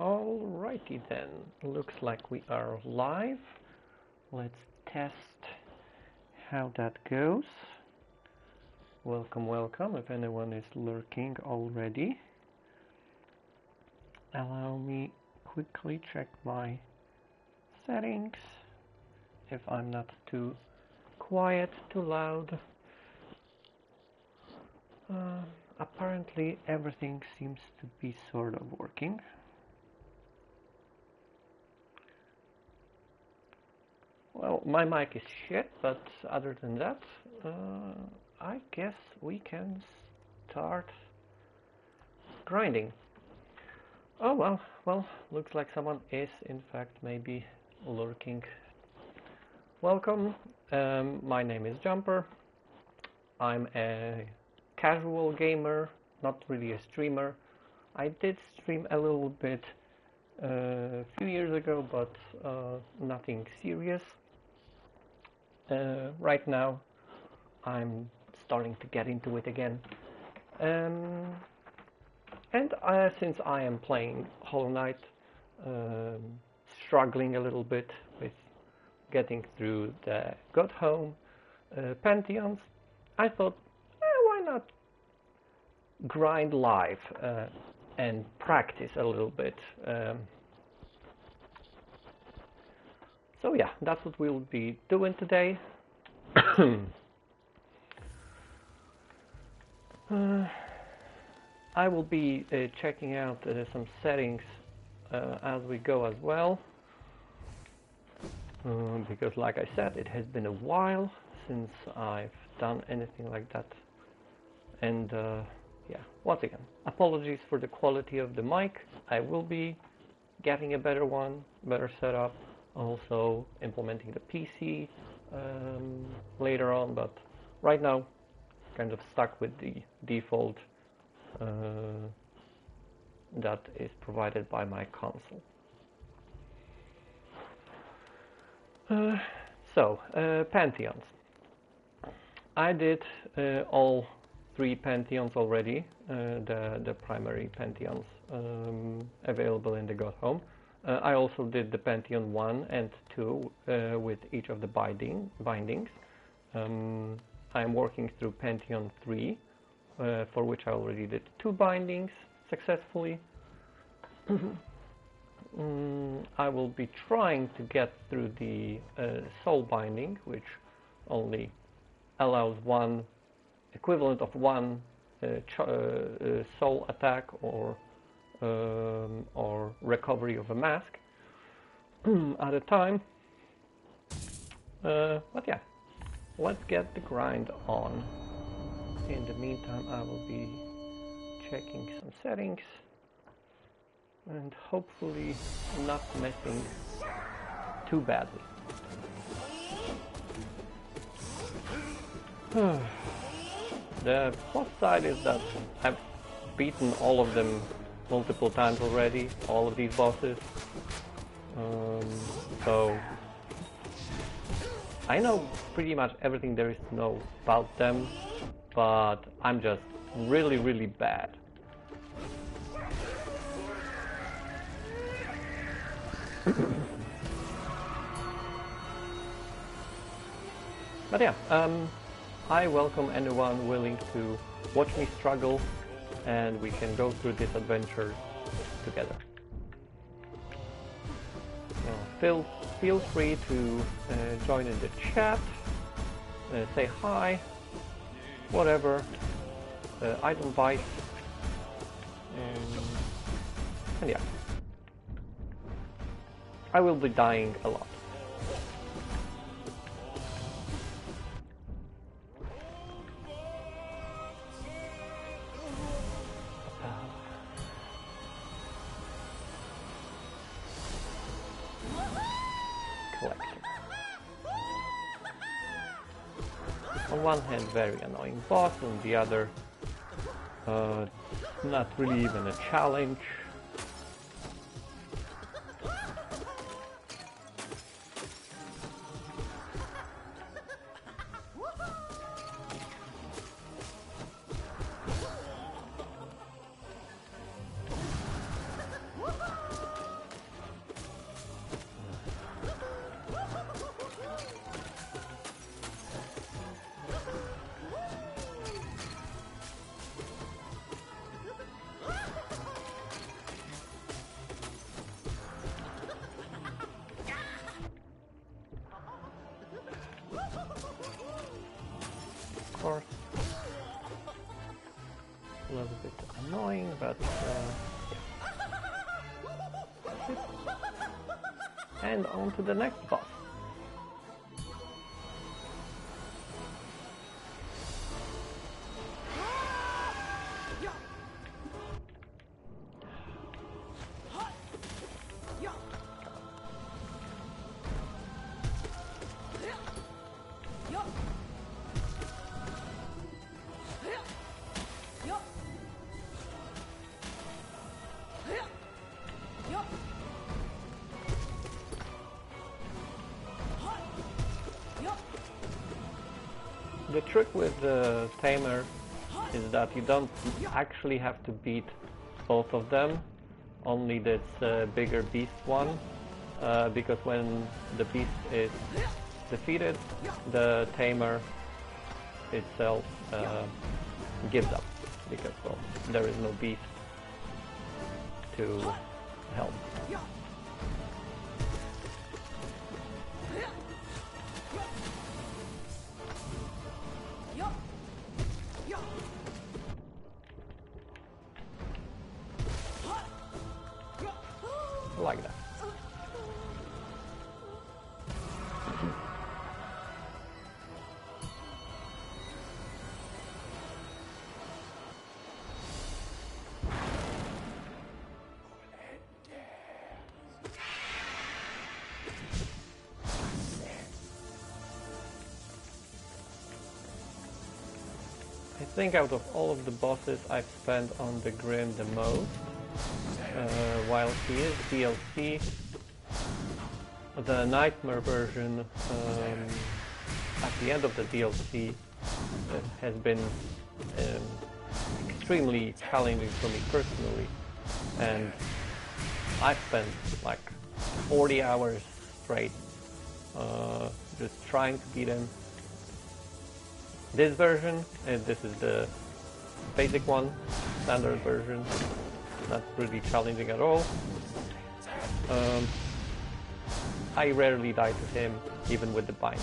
Alrighty then, looks like we are live. Let's test how that goes. Welcome, welcome, if anyone is lurking already. Allow me quickly check my settings, if I'm not too quiet, too loud. Apparently everything seems to be sort of working. Well, my mic is shit, but other than that, I guess we can start grinding. Oh well, looks like someone is in fact maybe lurking. Welcome, my name is Jumper. I'm a casual gamer, not really a streamer. I did stream a little bit a few years ago, but nothing serious. Right now I'm starting to get into it again. And since I am playing Hollow Knight, struggling a little bit with getting through the God Home pantheons, I thought, why not grind live and practice a little bit. So yeah, that's what we'll be doing today. I will be checking out some settings as we go as well, because like I said, it has been a while since I've done anything like that. And yeah, once again, apologies for the quality of the mic. I will be getting a better one, better setup, also implementing the PC later on, but right now kind of stuck with the default that is provided by my console. Pantheons. I did all 3 pantheons already, the primary pantheons available in the God Home. I also did the Pantheon 1 and 2 with each of the bindings. I'm working through Pantheon 3, for which I already did 2 bindings successfully. I will be trying to get through the soul binding, which only allows one equivalent of one soul attack or recovery of a mask at a time. But yeah, let's get the grind on. In the meantime, I will be checking some settings and hopefully not messing too badly. The plus side is that I've beaten all of them multiple times already, all of these bosses. So I know pretty much everything there is to know about them, but I'm just really, really bad. But yeah, I welcome anyone willing to watch me struggle, and we can go through this adventure together. Feel free to join in the chat, say hi, whatever, item bites, and yeah. I will be dying a lot. On one hand, very annoying boss, on the other, not really even a challenge. but yeah. And on to the next boss. The trick with the tamer is that you don't actually have to beat both of them, only this bigger beast one, because when the beast is defeated, the tamer itself gives up, because well, there is no beast to help. Like that. I think out of all of the bosses I've spent on the Grim the most. While he is DLC, the Nightmare version at the end of the DLC has been extremely challenging for me personally, and I've spent like 40 hours straight just trying to beat him. This version, this is the basic one, standard version. Not really challenging at all. I rarely die to him, even with the binding.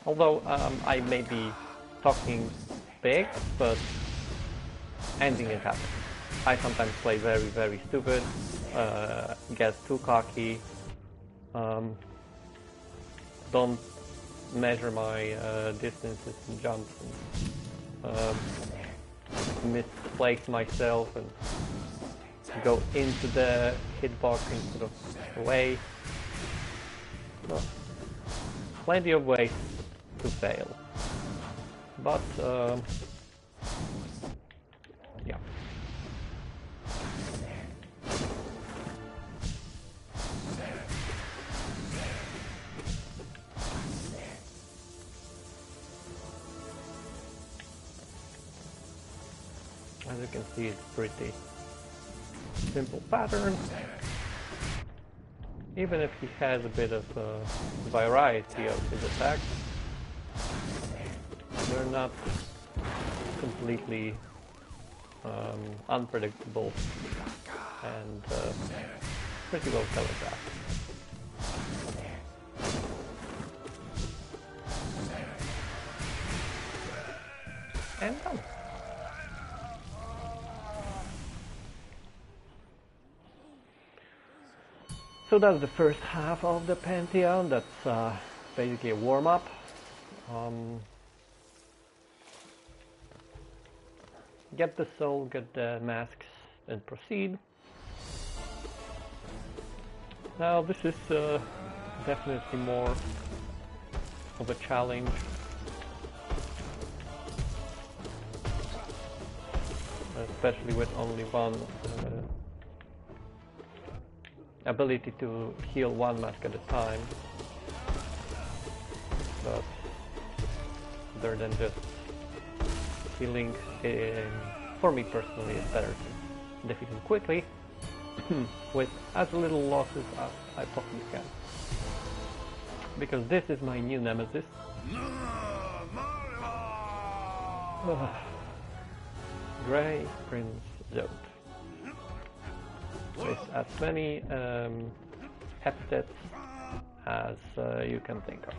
Although I may be talking big, but anything is happening. I sometimes play very, very stupid, get too cocky, don't measure my distances and jumps, and misplace myself and go into the hitbox instead of away. Well, plenty of ways to fail, but yeah. As you can see, it's pretty simple pattern. Even if he has a bit of variety of his attacks, they're not completely unpredictable and pretty well telegraphed. And done. So that's the first half of the Pantheon. That's basically a warm-up. Get the soul, get the masks, and proceed. Now this is definitely more of a challenge. Especially with only one ability to heal one mask at a time, but other than just healing, for me personally it's better to defeat him quickly with as little losses as I possibly can, because this is my new nemesis. Grey Prince Zod. With as many epithets as you can think of.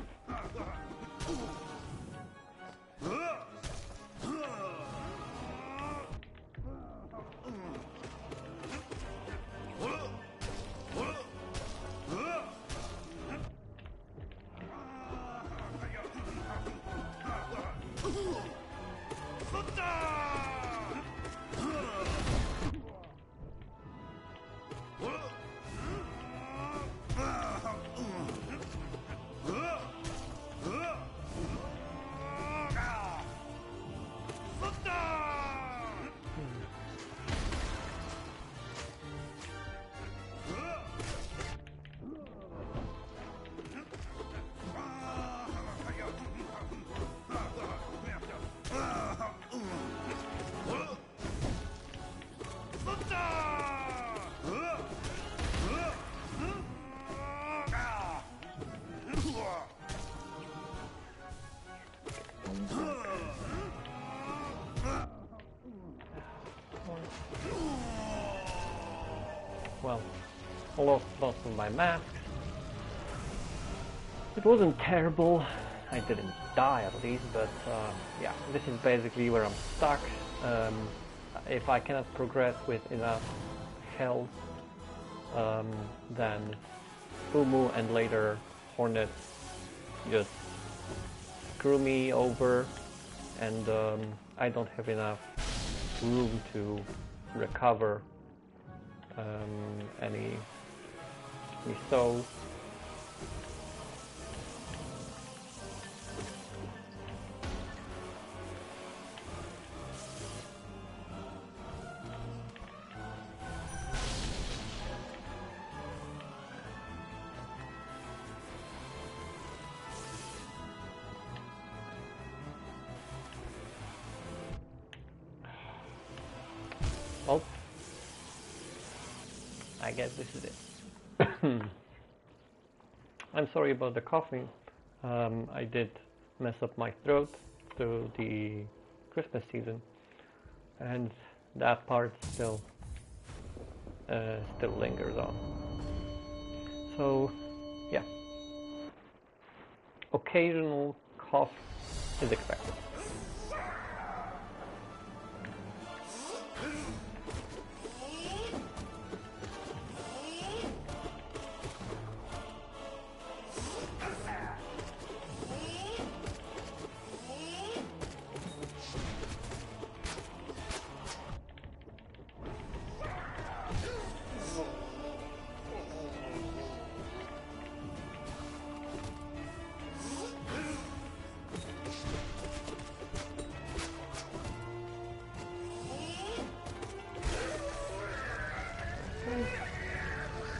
Well, I lost most of my masks. It wasn't terrible. I didn't die at least, but yeah, this is basically where I'm stuck. If I cannot progress with enough health, then Fumu and later Hornets just screw me over, and I don't have enough room to recover any souls. Well, I guess this is it. I'm sorry about the coughing. I did mess up my throat through the Christmas season, and that part still lingers on. So, yeah, occasional cough is expected.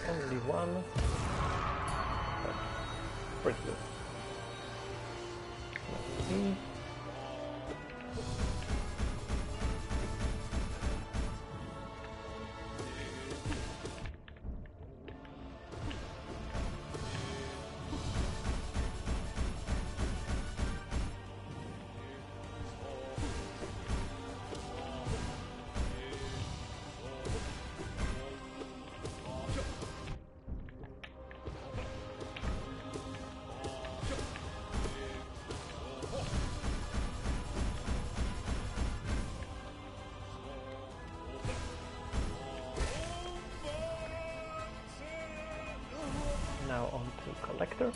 Only one. That's pretty good. Let's see. Now on to Collector.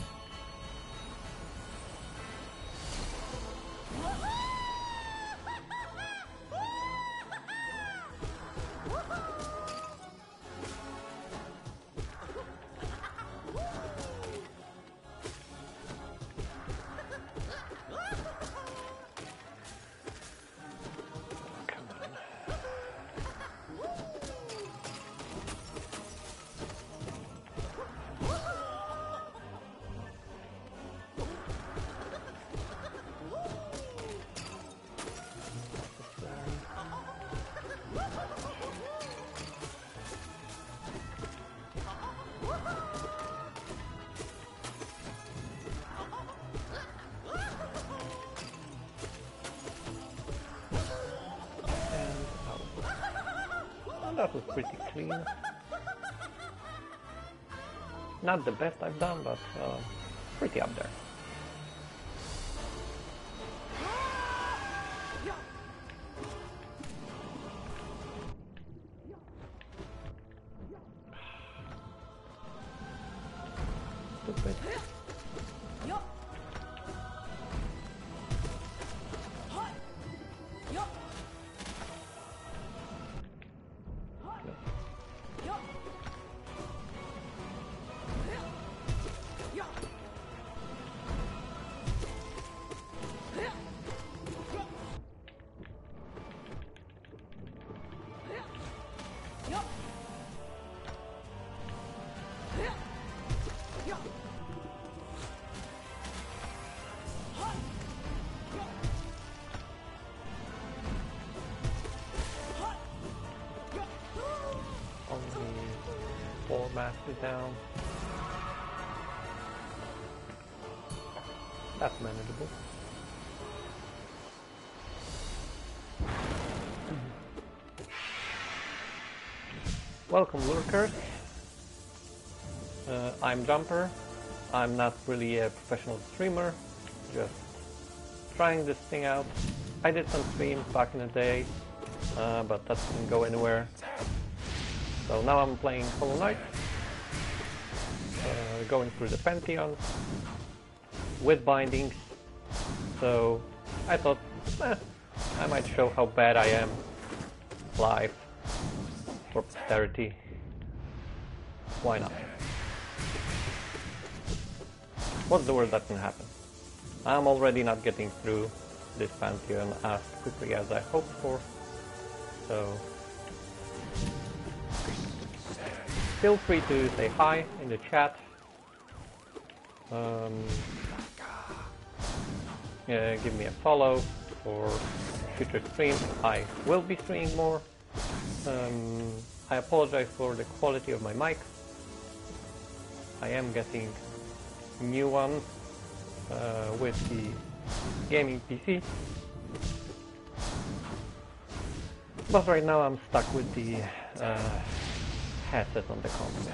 That was pretty clean. Not the best I've done, but pretty up there. Stupid. masters down. That's manageable. Welcome, lurkers. I'm Jumper. I'm not really a professional streamer, just trying this thing out. I did some streams back in the day, but that didn't go anywhere. So now I'm playing Hollow Knight, going through the pantheons with bindings. So I thought I might show how bad I am live for posterity. Why not? What's the worst that can happen? I'm already not getting through this pantheon as quickly as I hoped for, so feel free to say hi in the chat. Give me a follow for future streams. I will be streaming more. I apologize for the quality of my mic. I am getting a new one with the gaming PC, but right now I'm stuck with the headset on the console.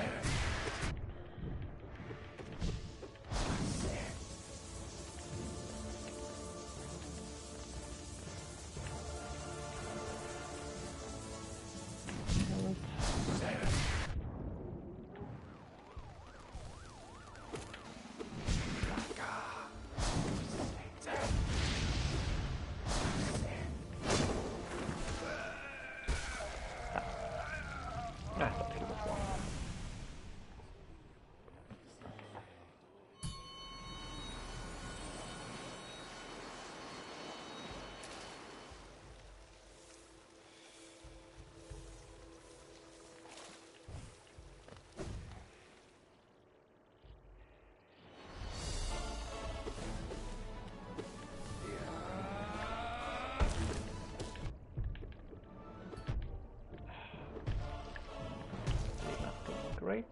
Great.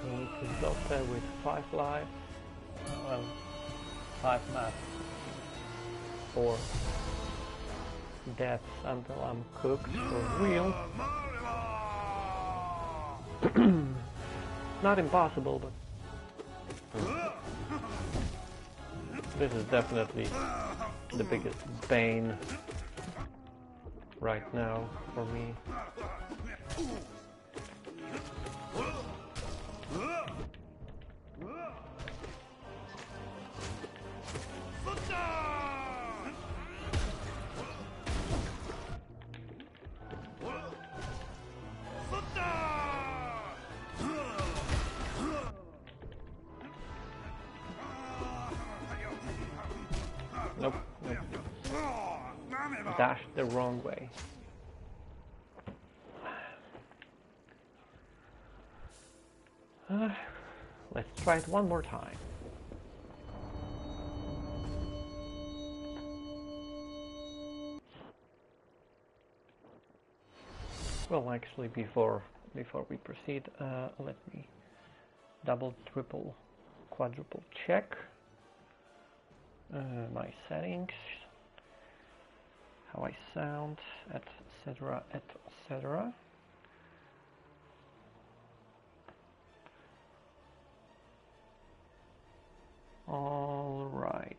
Going to Doctor with 5 lives. Well, 5 maps. 4 deaths until I'm cooked for real. Not impossible, but this is definitely the biggest bane right now for me. Nope, nope. Dashed the wrong way. Let's try it one more time. Well, actually, before we proceed, let me double, triple, quadruple check my settings, how I sound, etc., etc. All right.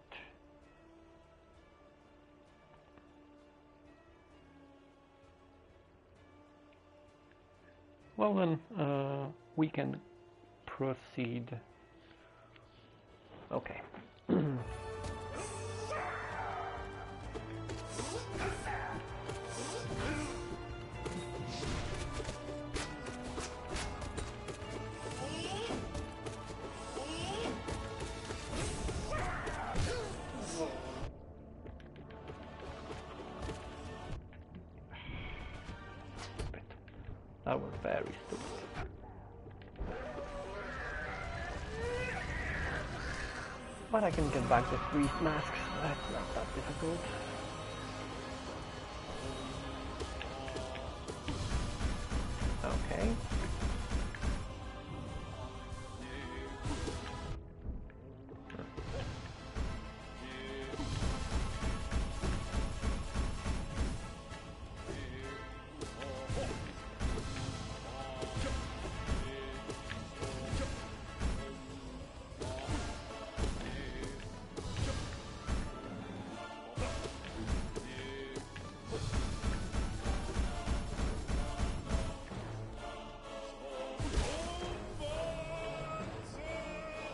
Well then, we can proceed. Okay. That was very stupid. But I can get back the 3 masks, that's not that difficult. Okay.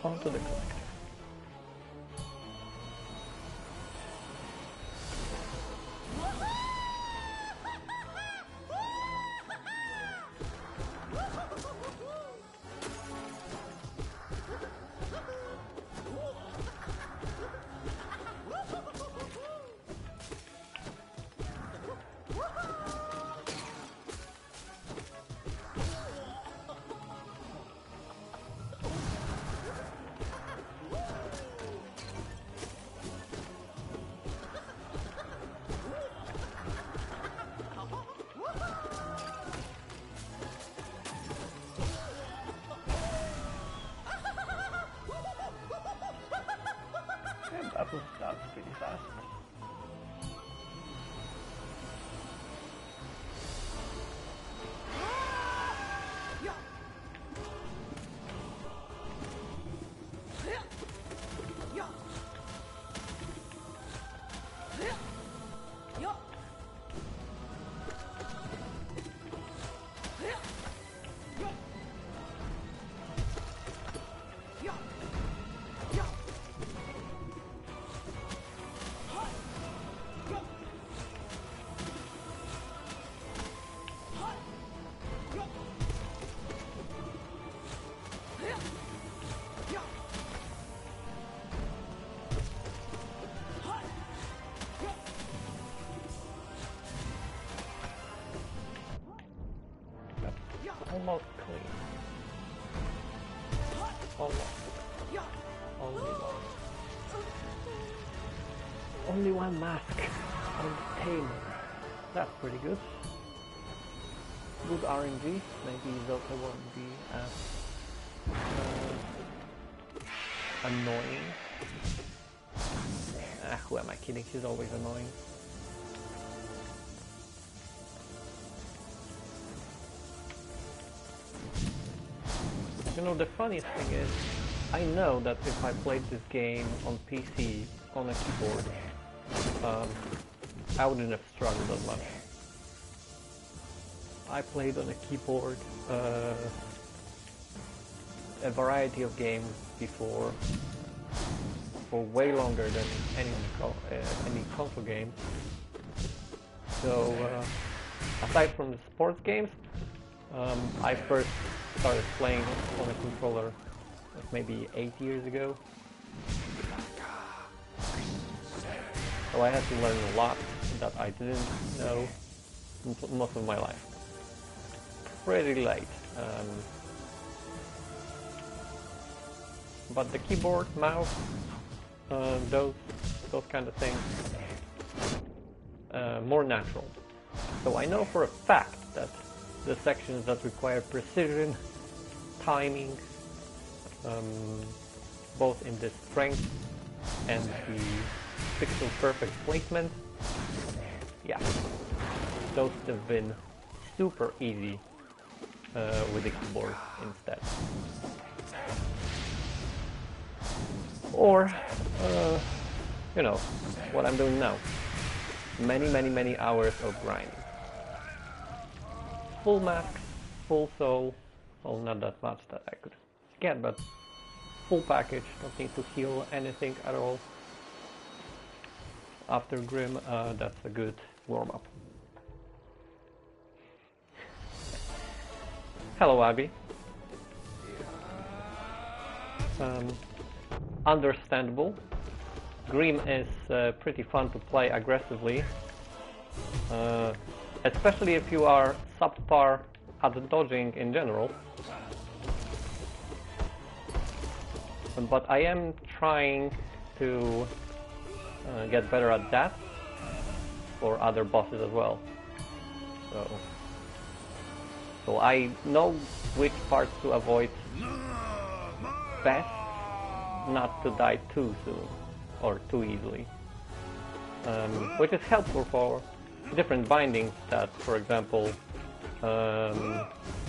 Onto the collector. That was pretty fast. Almost clean. Almost. Only one. Only one mask on the tamer. That's pretty good. Good RNG. Maybe Zoka won't be as annoying. Who am I kidding? She's always annoying. You know, the funniest thing is, I know that if I played this game on PC, on a keyboard, I wouldn't have struggled that much. I played on a keyboard a variety of games before, for way longer than any console game. So, aside from the sports games, I first started playing on a controller maybe 8 years ago. So I had to learn a lot that I didn't know most of my life. Pretty late. But the keyboard, mouse, those kind of things, more natural. So I know for a fact that the sections that require precision, timing, both in the strength and the pixel perfect placement, yeah, those have been super easy with the keyboard instead. Or, you know, what I'm doing now. Many hours of grinding. Full max, full soul, well, not that much that I could get, but full package, don't need to heal anything at all. After Grim, that's a good warm-up. Hello, Abby. Understandable. Grim is pretty fun to play aggressively, especially if you are subpar at dodging in general. But I am trying to get better at that for other bosses as well. So I know which parts to avoid best, not to die too soon or too easily, which is helpful for different bindings that, for example,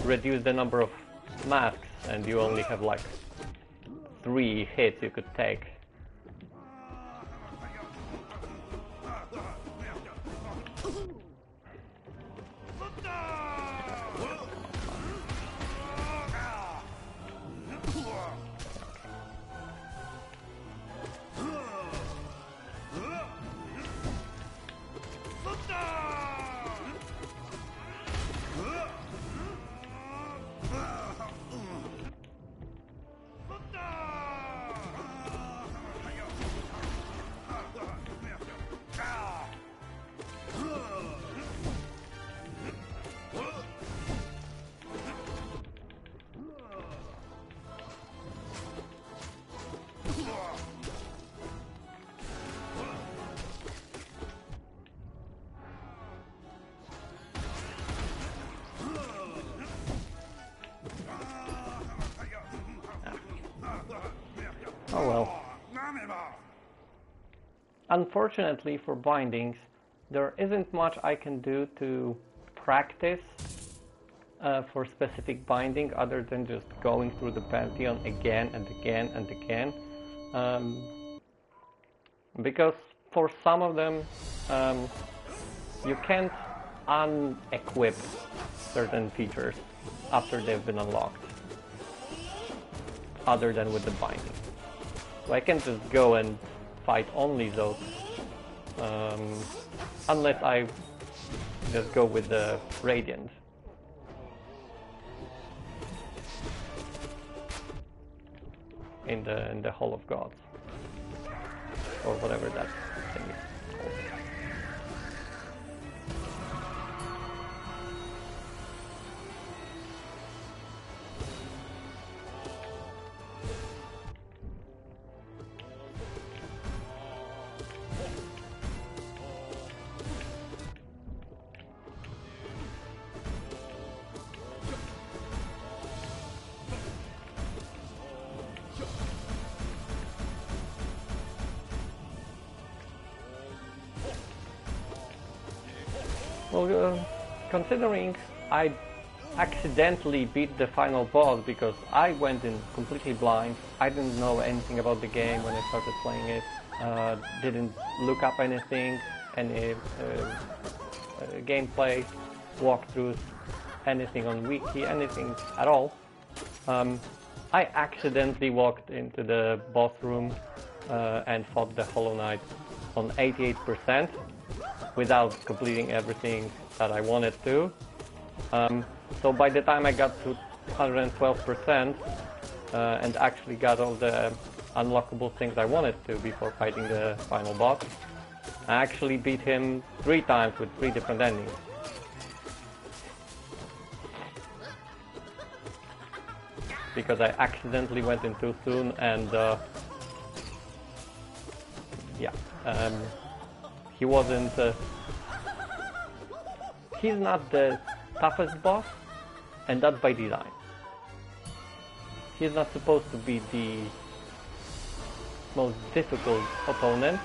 reduce the number of masks and you only have like 3 hits you could take. Oh well. Unfortunately for bindings, there isn't much I can do to practice for specific binding other than just going through the Pantheon again and again and again. Because for some of them, you can't unequip certain features after they've been unlocked, other than with the binding. So I can't just go and fight only those, unless I just go with the Radiant. In the Hall of Gods, or whatever that thing is called. Well, considering I accidentally beat the final boss because I went in completely blind, I didn't know anything about the game when I started playing it, didn't look up anything, any gameplay, walkthroughs, anything on wiki, anything at all. I accidentally walked into the boss room and fought the Hollow Knight on 88%. Without completing everything that I wanted to. So by the time I got to 112% and actually got all the unlockable things I wanted to before fighting the final boss, I actually beat him 3 times with 3 different endings. Because I accidentally went in too soon and he wasn't. He's not the toughest boss, and that's by design. He's not supposed to be the most difficult opponent.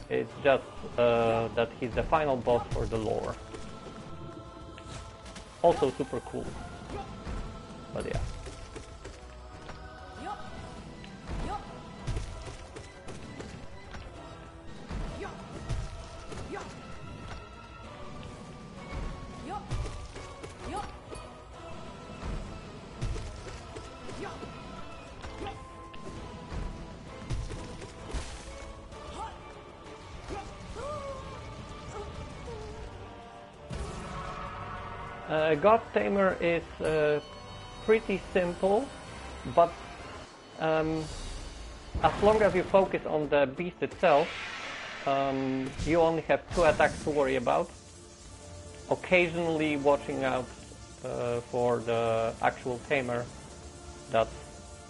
It's just that he's the final boss for the lore. Also super cool. But yeah. God Tamer is pretty simple, but as long as you focus on the beast itself, you only have 2 attacks to worry about. Occasionally watching out for the actual tamer that's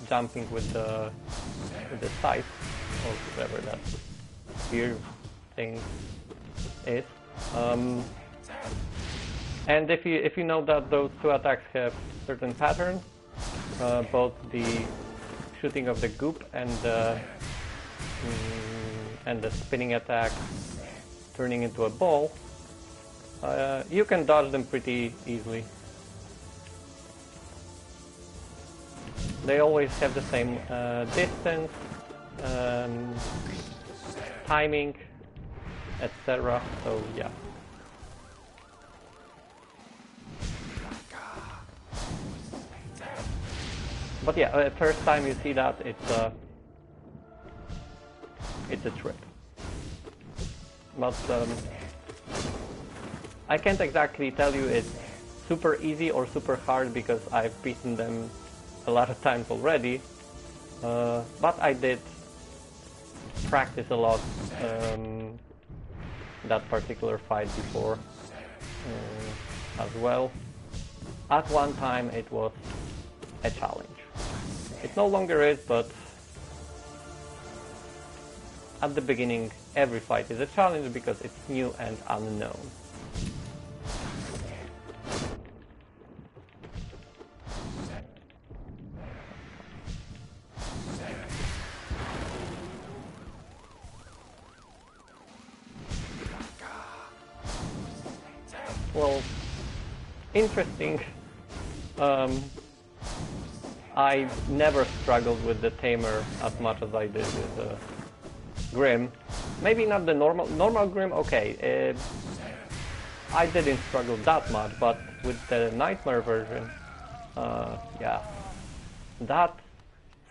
jumping with the the size of whatever that spear thing is. And if you know that those two attacks have certain patterns, both the shooting of the goop and the spinning attack turning into a ball, you can dodge them pretty easily. They always have the same distance, timing, etc. So yeah. But yeah, first time you see that, it's a trip. But I can't exactly tell you it's super easy or super hard because I've beaten them a lot of times already. But I did practice a lot that particular fight before as well. At one time it was a challenge. It no longer is, but at the beginning every fight is a challenge because it's new and unknown. Well, interesting. I never struggled with the Tamer as much as I did with Grim. Maybe not the normal Grim, okay. I didn't struggle that much, but with the Nightmare version, yeah, that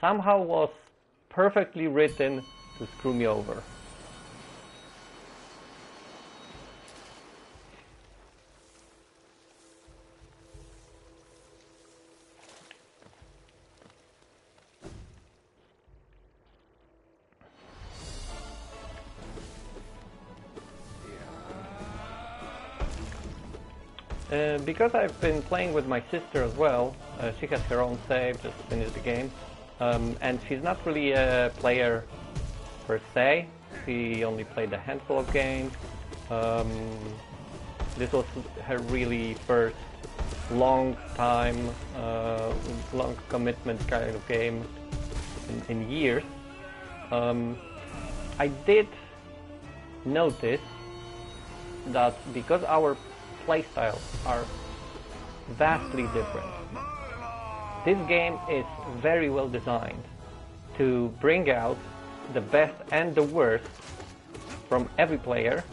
somehow was perfectly written to screw me over. Because I've been playing with my sister as well, she has her own save, just finished the game, and she's not really a player per se. She only played a handful of games. This was her really first long commitment kind of game in years. I did notice that because our playstyles are vastly different, this game is very well designed to bring out the best and the worst from every player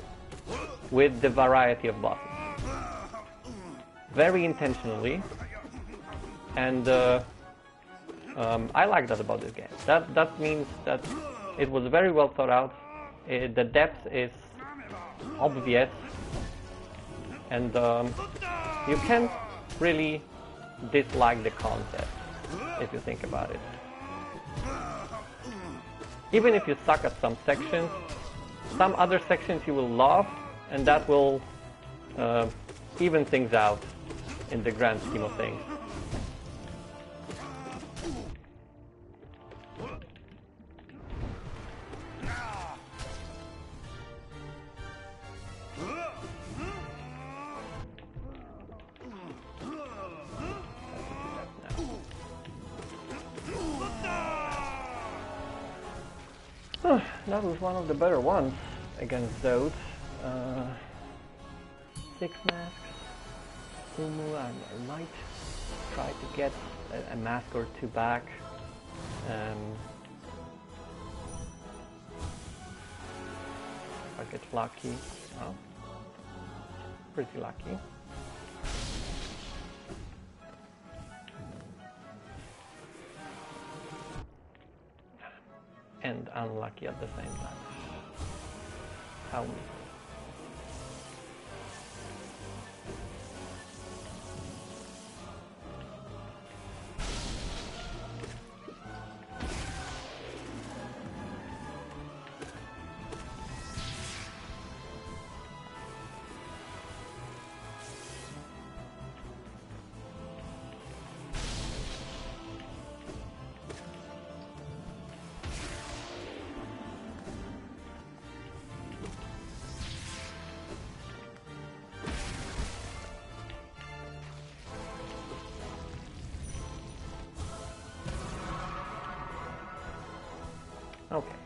with the variety of bosses. Very intentionally, and I like that about this game. That means that it was very well thought out. The depth is obvious, and you can't really dislike the concept if you think about it. Even if you suck at some sections, some other sections you will love, and that will even things out in the grand scheme of things. That was one of the better ones against those. 6 masks. Sumu, I might try to get a mask or 2 back. If I get lucky. Oh, pretty lucky. And unlucky at the same time. How me.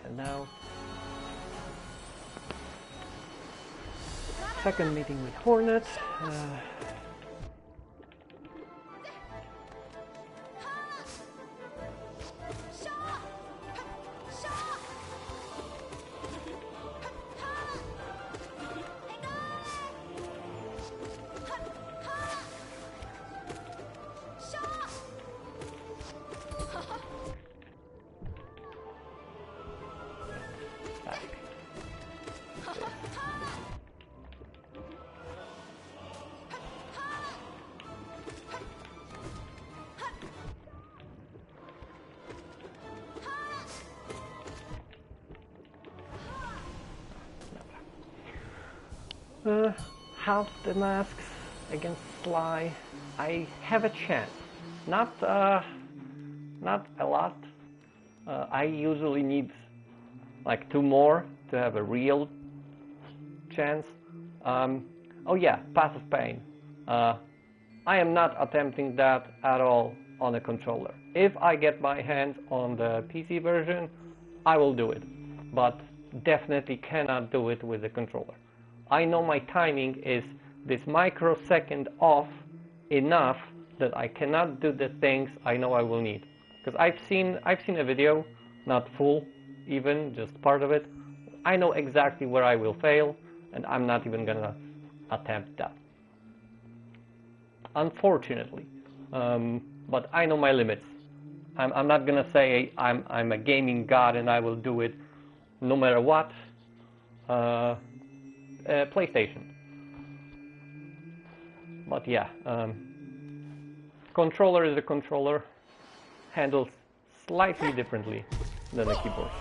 And now, second meeting with Hornet. Half the masks against Sly. I have a chance. Not a lot. I usually need like 2 more to have a real chance. Oh yeah, passive pain. I am not attempting that at all on a controller. If I get my hands on the PC version, I will do it, but definitely cannot do it with the controller. I know my timing is this microsecond off enough that I cannot do the things I know I will need. Because I've seen a video, not full, even just part of it. I know exactly where I will fail, and I'm not even gonna attempt that. Unfortunately, but I know my limits. I'm not gonna say I'm a gaming god and I will do it no matter what. PlayStation. But yeah, controller is a controller, handles slightly differently than a keyboard.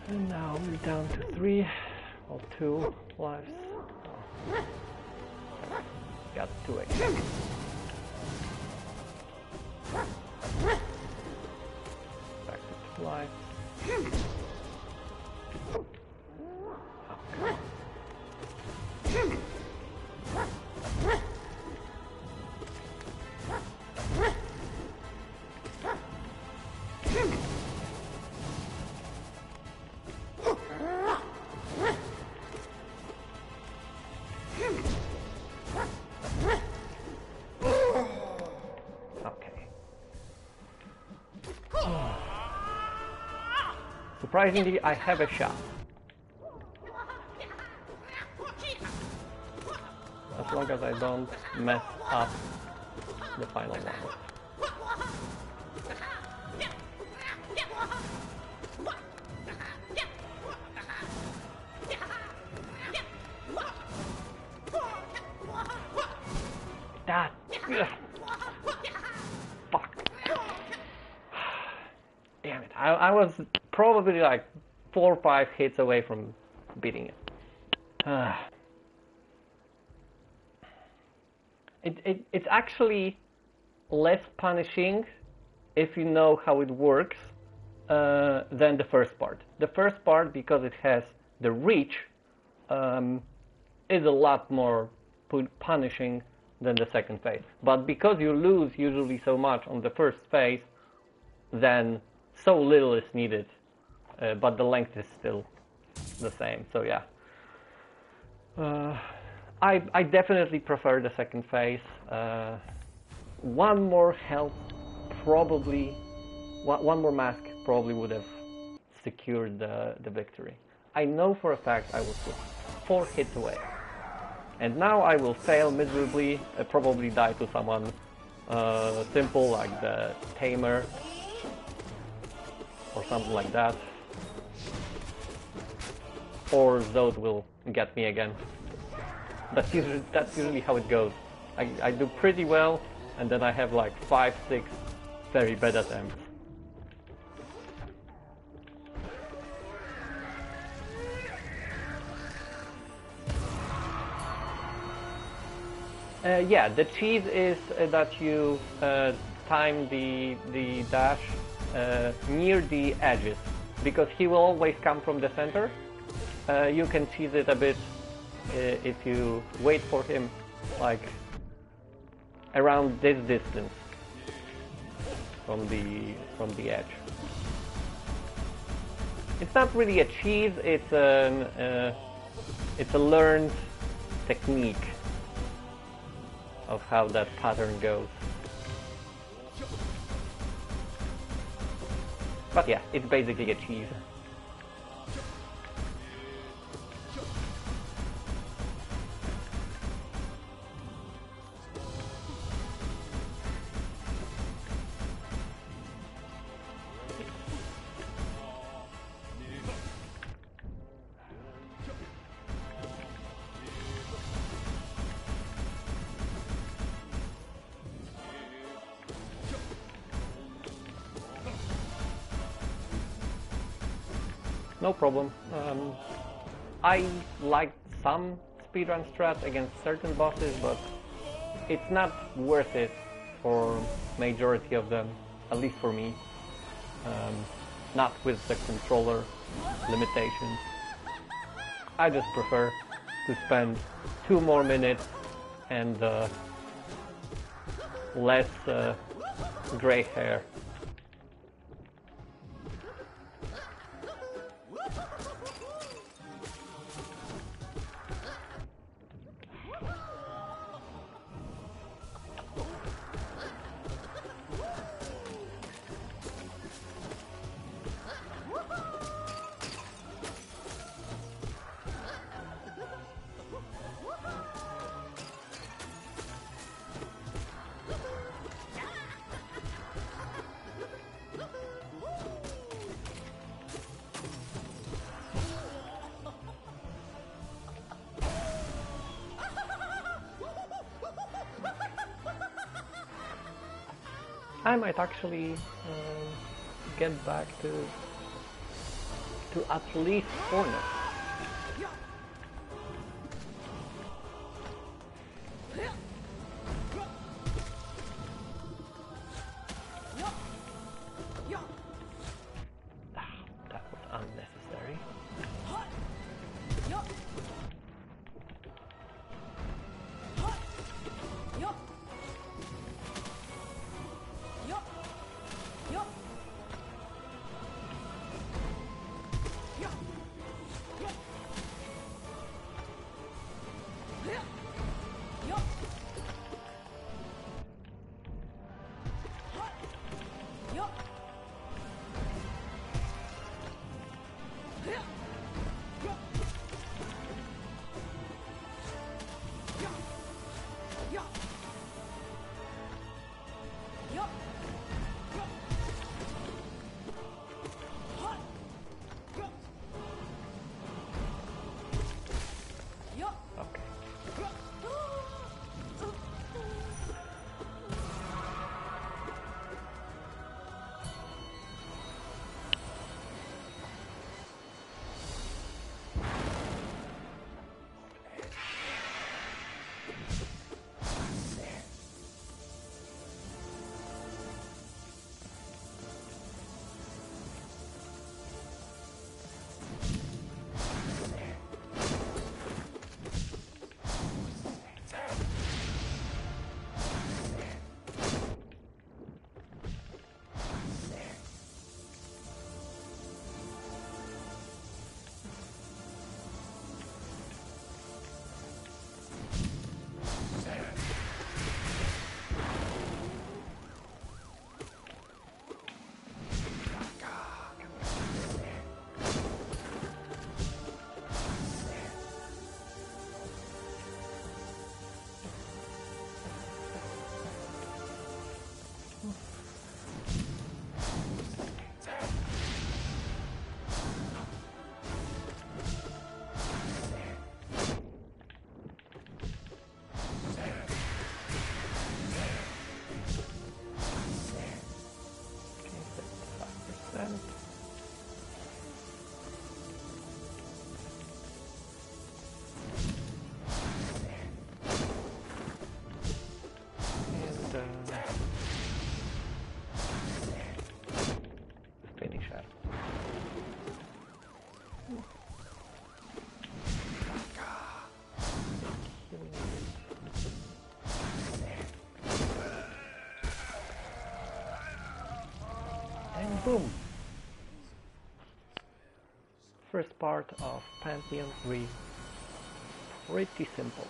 And now we're down to 3 or 2 lives. Oh. Got 2 again. Back to 2 lives. Surprisingly, I have a shot. As long as I don't mess up the final one. That. Fuck. Damn it. I was probably like 4 or 5 hits away from beating it. It's actually less punishing if you know how it works than the first part. The first part, because it has the reach, is a lot more punishing than the second phase. But because you lose usually so much on the first phase, then so little is needed, but the length is still the same. So yeah, I definitely prefer the second phase. 1 more health probably, 1 more mask probably would have secured the victory. I know for a fact I will switch. 4 hits away. And now I will fail miserably, probably die to someone simple like the Tamer or something like that. Or Zod will get me again. That's usually how it goes. I do pretty well, and then I have like 5, 6 very bad attempts. Yeah, the cheese is that you time the dash near the edges, because he will always come from the center. You can cheese it a bit if you wait for him, like around this distance from the edge. It's not really a cheese; it's a learned technique of how that pattern goes. But yeah, it's basically a cheese. No problem. I like some speedrun strats against certain bosses, but it's not worth it for majority of them, at least for me. Not with the controller limitations. I just prefer to spend 2 more minutes and less gray hair. I might actually get back to at least Hornet. That was unnecessary. Boom! First part of Pantheon 3. Pretty simple.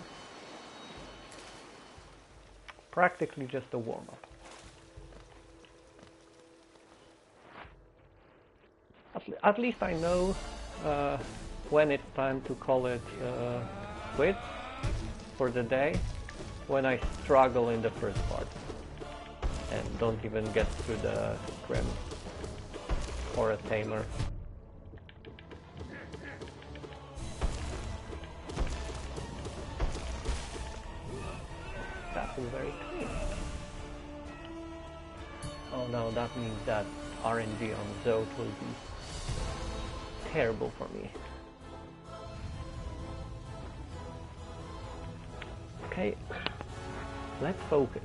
Practically just a warm-up. At least I know when it's time to call it quits for the day, when I struggle in the first part and don't even get through the scrim or a tamer. That is very clean. Oh no, that means that RNG on Zote will be terrible for me. Okay, let's focus.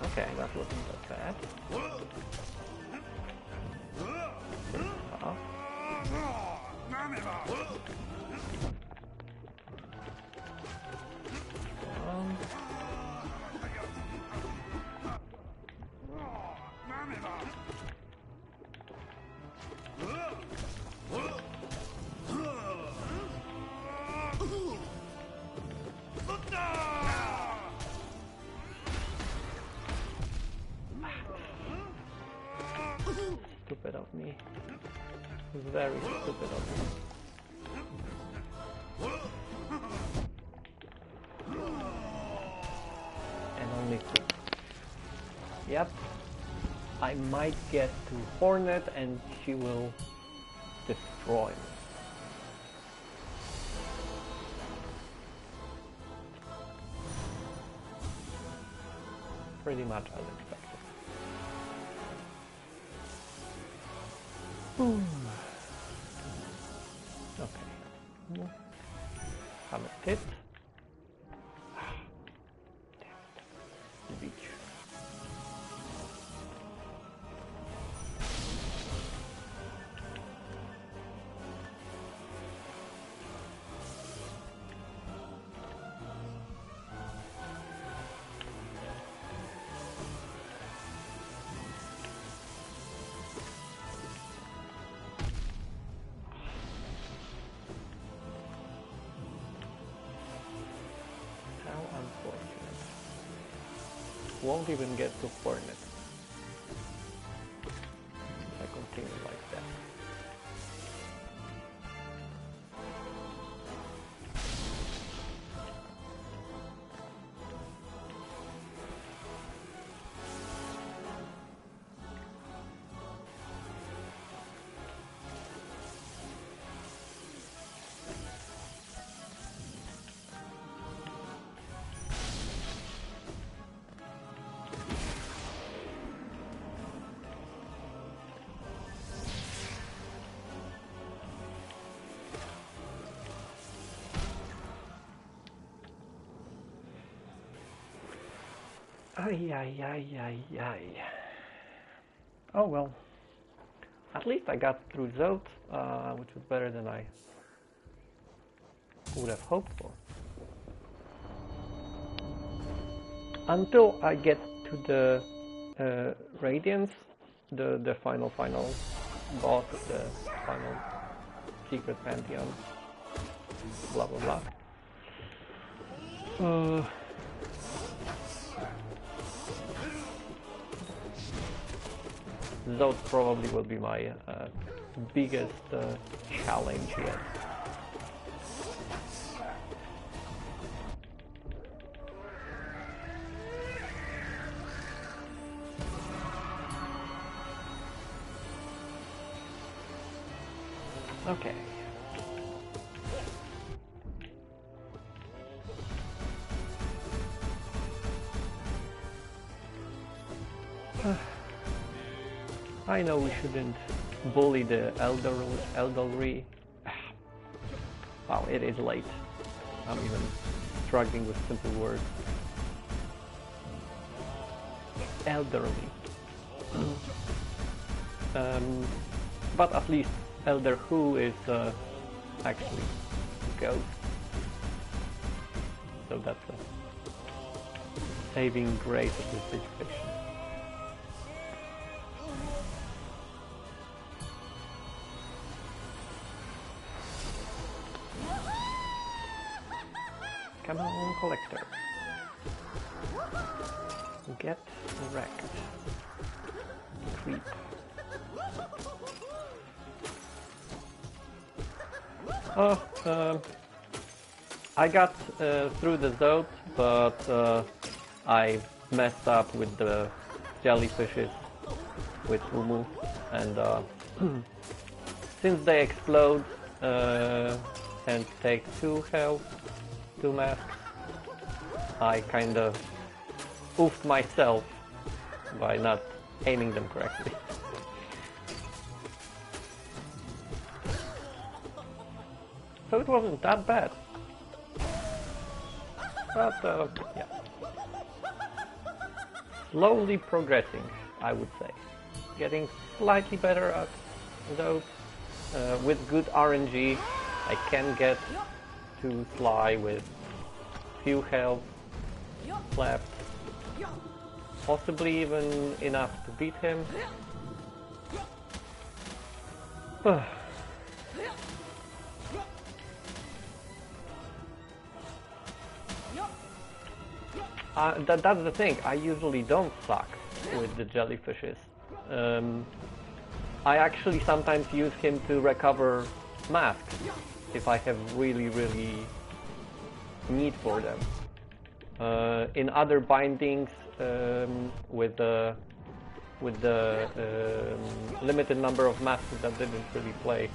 Okay, that wasn't that bad. Stupid of me. Very stupid of me. And only 2. Yep. I might get to Hornet and she will destroy me. Pretty much as expected. Okay. Haven't hit. Damn it. The beach. Won't even get to Hornet if I continue like that. Ay. Oh well. At least I got through Zote, which was better than I would have hoped for. Until I get to the Radiance, the final boss of the final secret pantheon. Blah blah blah. Zote probably will be my biggest challenge yet. Okay. I know we shouldn't bully the elderly. Wow, it is late. I'm even struggling with simple words. Elderly. But at least Elder Who is actually ghost. So that's a saving grace of this situation. Come on, Collector. Get wrecked. Creep. Oh, I got through the zone, but I messed up with the jellyfishes with Umu, and since they explode and take 2 health, 2 masks, I kind of oofed myself by not aiming them correctly. So it wasn't that bad. But yeah. Slowly progressing, I would say. Getting slightly better at those. With good RNG, I can get to Sly with few health left. Possibly even enough to beat him. That's the thing, I usually don't suck with the jellyfishes. I actually sometimes use him to recover masks if I have really need for them. In other bindings, with the limited number of masks, that didn't really play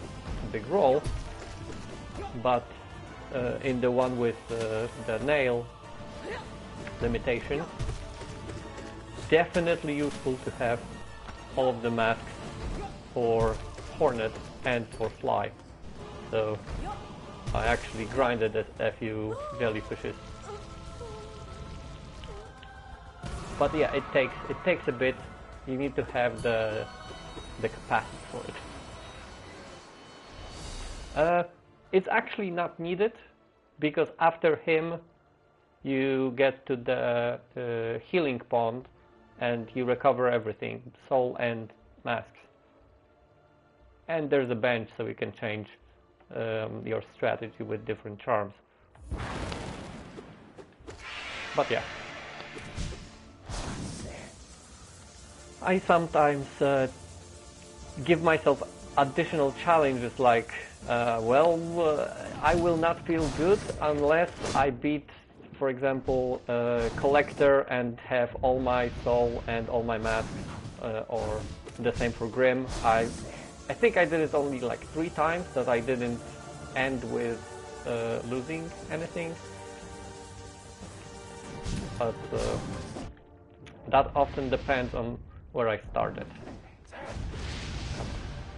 a big role, but in the one with the nail limitation, definitely useful to have all of the masks for Hornet and for Fly. So I actually grinded a few jellyfishes. But yeah, it takes a bit. You need to have the capacity for it. It's actually not needed, because after him you get to the healing pond and you recover everything, soul and masks. And there's a bench, so you can change your strategy with different charms. But yeah, I sometimes give myself additional challenges, like, I will not feel good unless I beat, for example, Collector and have all my soul and all my masks, or the same for Grim. I think I did it only like 3 times, that I didn't end with losing anything. But that often depends on where I started.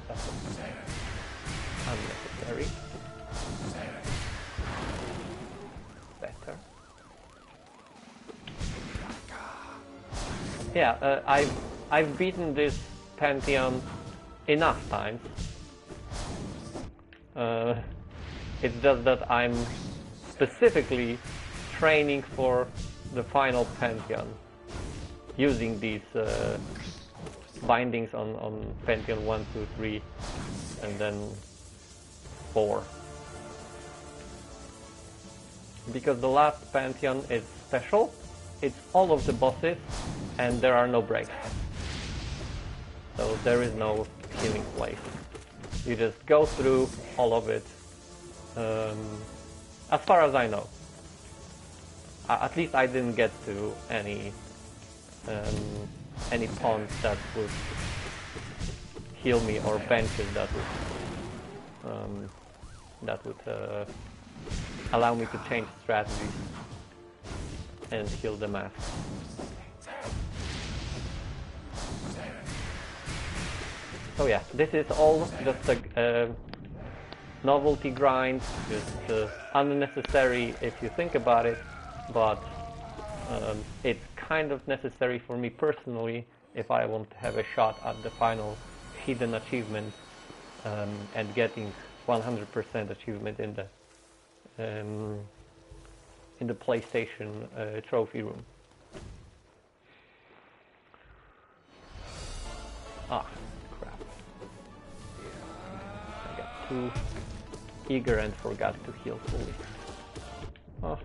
That's unnecessary. Better. Yeah, I've beaten this Pantheon enough times. It's just that I'm specifically training for the final Pantheon, using these bindings on Pantheon 1, 2, 3, and then 4. Because the last Pantheon is special, it's all of the bosses, and there are no breaks. So there is no healing place. You just go through all of it, as far as I know. At least I didn't get to any pawns that would heal me, or benches that would allow me to change strategies and heal the mass. So yeah, this is all just a novelty grind, just unnecessary if you think about it, but it's kind of necessary for me personally if I want to have a shot at the final hidden achievement and getting 100% achievement in the PlayStation trophy room. Ah, crap. I got too eager and forgot to heal fully. Oh.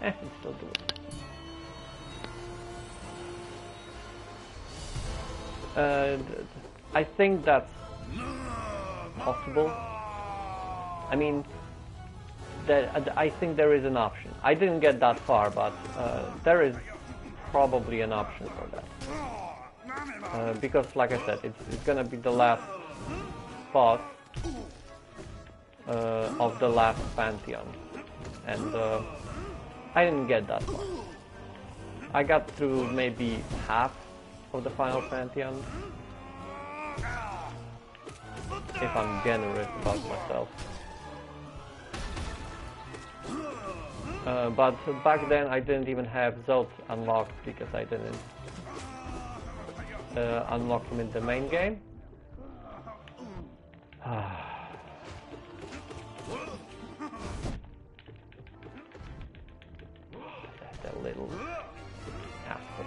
It's still doable. I think that's possible. I mean, I think there is an option. I didn't get that far, but there is probably an option for that. Because, like I said, it's gonna be the last boss of the last pantheon, and I didn't get that far. I got through maybe half of the final pantheon, if I'm generous about myself. But back then I didn't even have Zod unlocked because I didn't unlock him in the main game. That little asshole.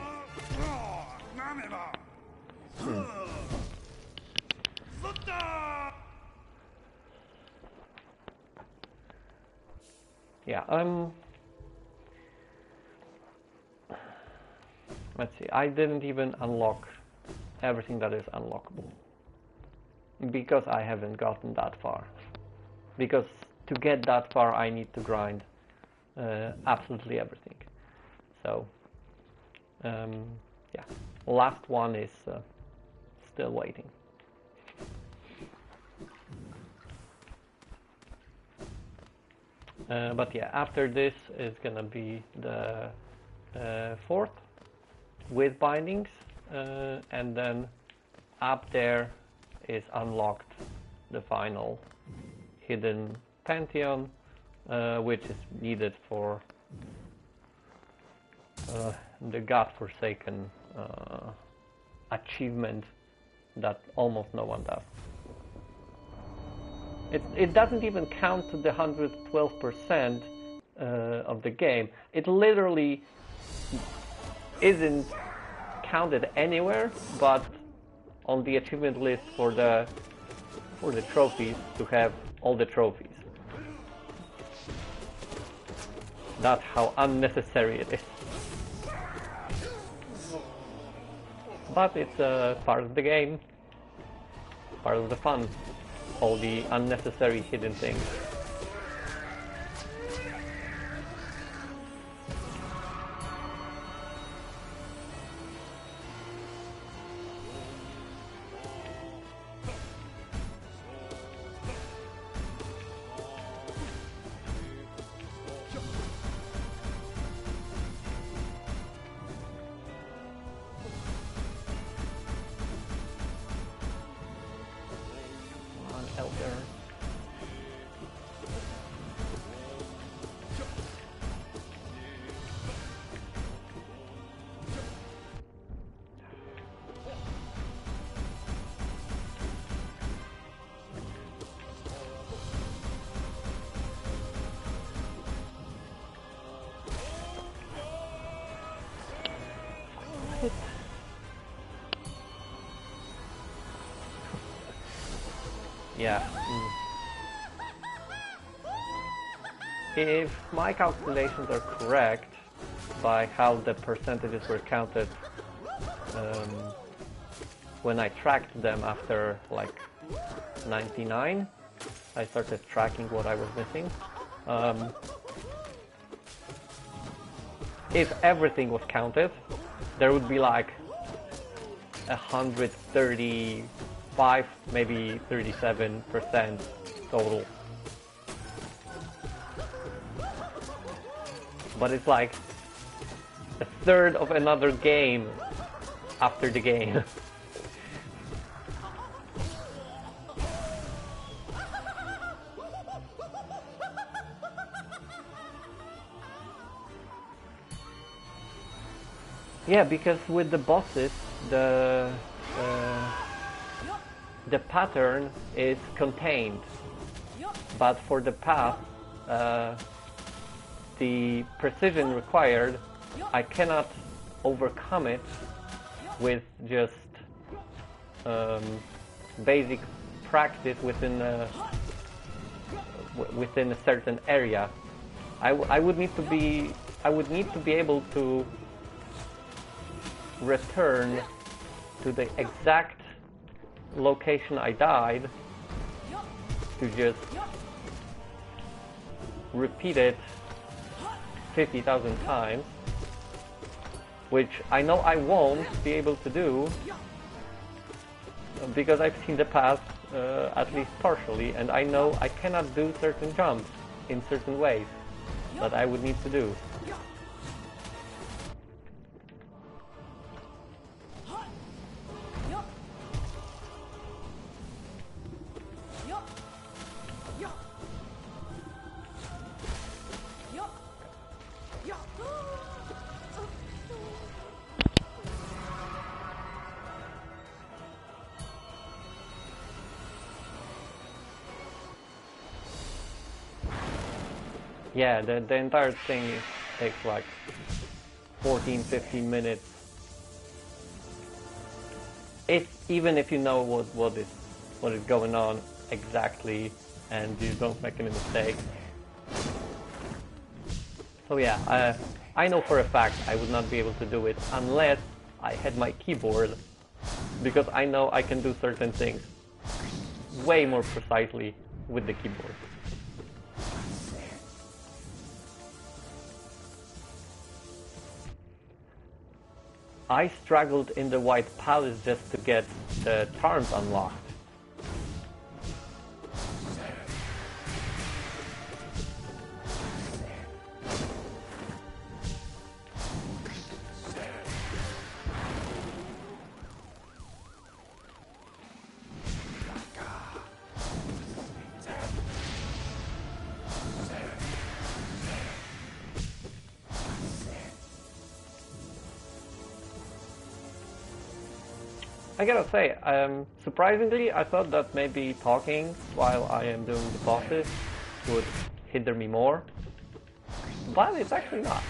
Yeah, let's see, I didn't even unlock everything that is unlockable because I haven't gotten that far. Because to get that far I need to grind absolutely everything. So yeah, last one is still waiting. But yeah, after this is gonna be the fourth with bindings, and then up there is unlocked the final hidden pantheon, which is needed for the godforsaken achievement that almost no one does. It doesn't even count to the 112% of the game. It literally isn't counted anywhere but on the achievement list for the trophies, to have all the trophies. That's how unnecessary it is. But it's part of the game, part of the fun. All the unnecessary hidden things. Elder. Yeah. If my calculations are correct, by how the percentages were counted when I tracked them after like 99, I started tracking what I was missing. If everything was counted, there would be like 135, maybe 37% total. But it's like a third of another game after the game. Yeah, because with the bosses, the pattern is contained, but for the path, the precision required, I cannot overcome it with just basic practice within a certain area. I would need to be able to return to the exact location I died to just repeat it 50,000 times, which I know I won't be able to do because I've seen the path at least partially, and I know I cannot do certain jumps in certain ways that I would need to do. Yeah, the entire thing takes like 14-15 minutes. Even if you know what is going on exactly and you don't make any mistakes. So yeah, I know for a fact I would not be able to do it unless I had my keyboard, because I know I can do certain things way more precisely with the keyboard. I struggled in the White Palace just to get the charms unlocked. I gotta say, surprisingly, I thought that maybe talking while I am doing the bosses would hinder me more, but it's actually not.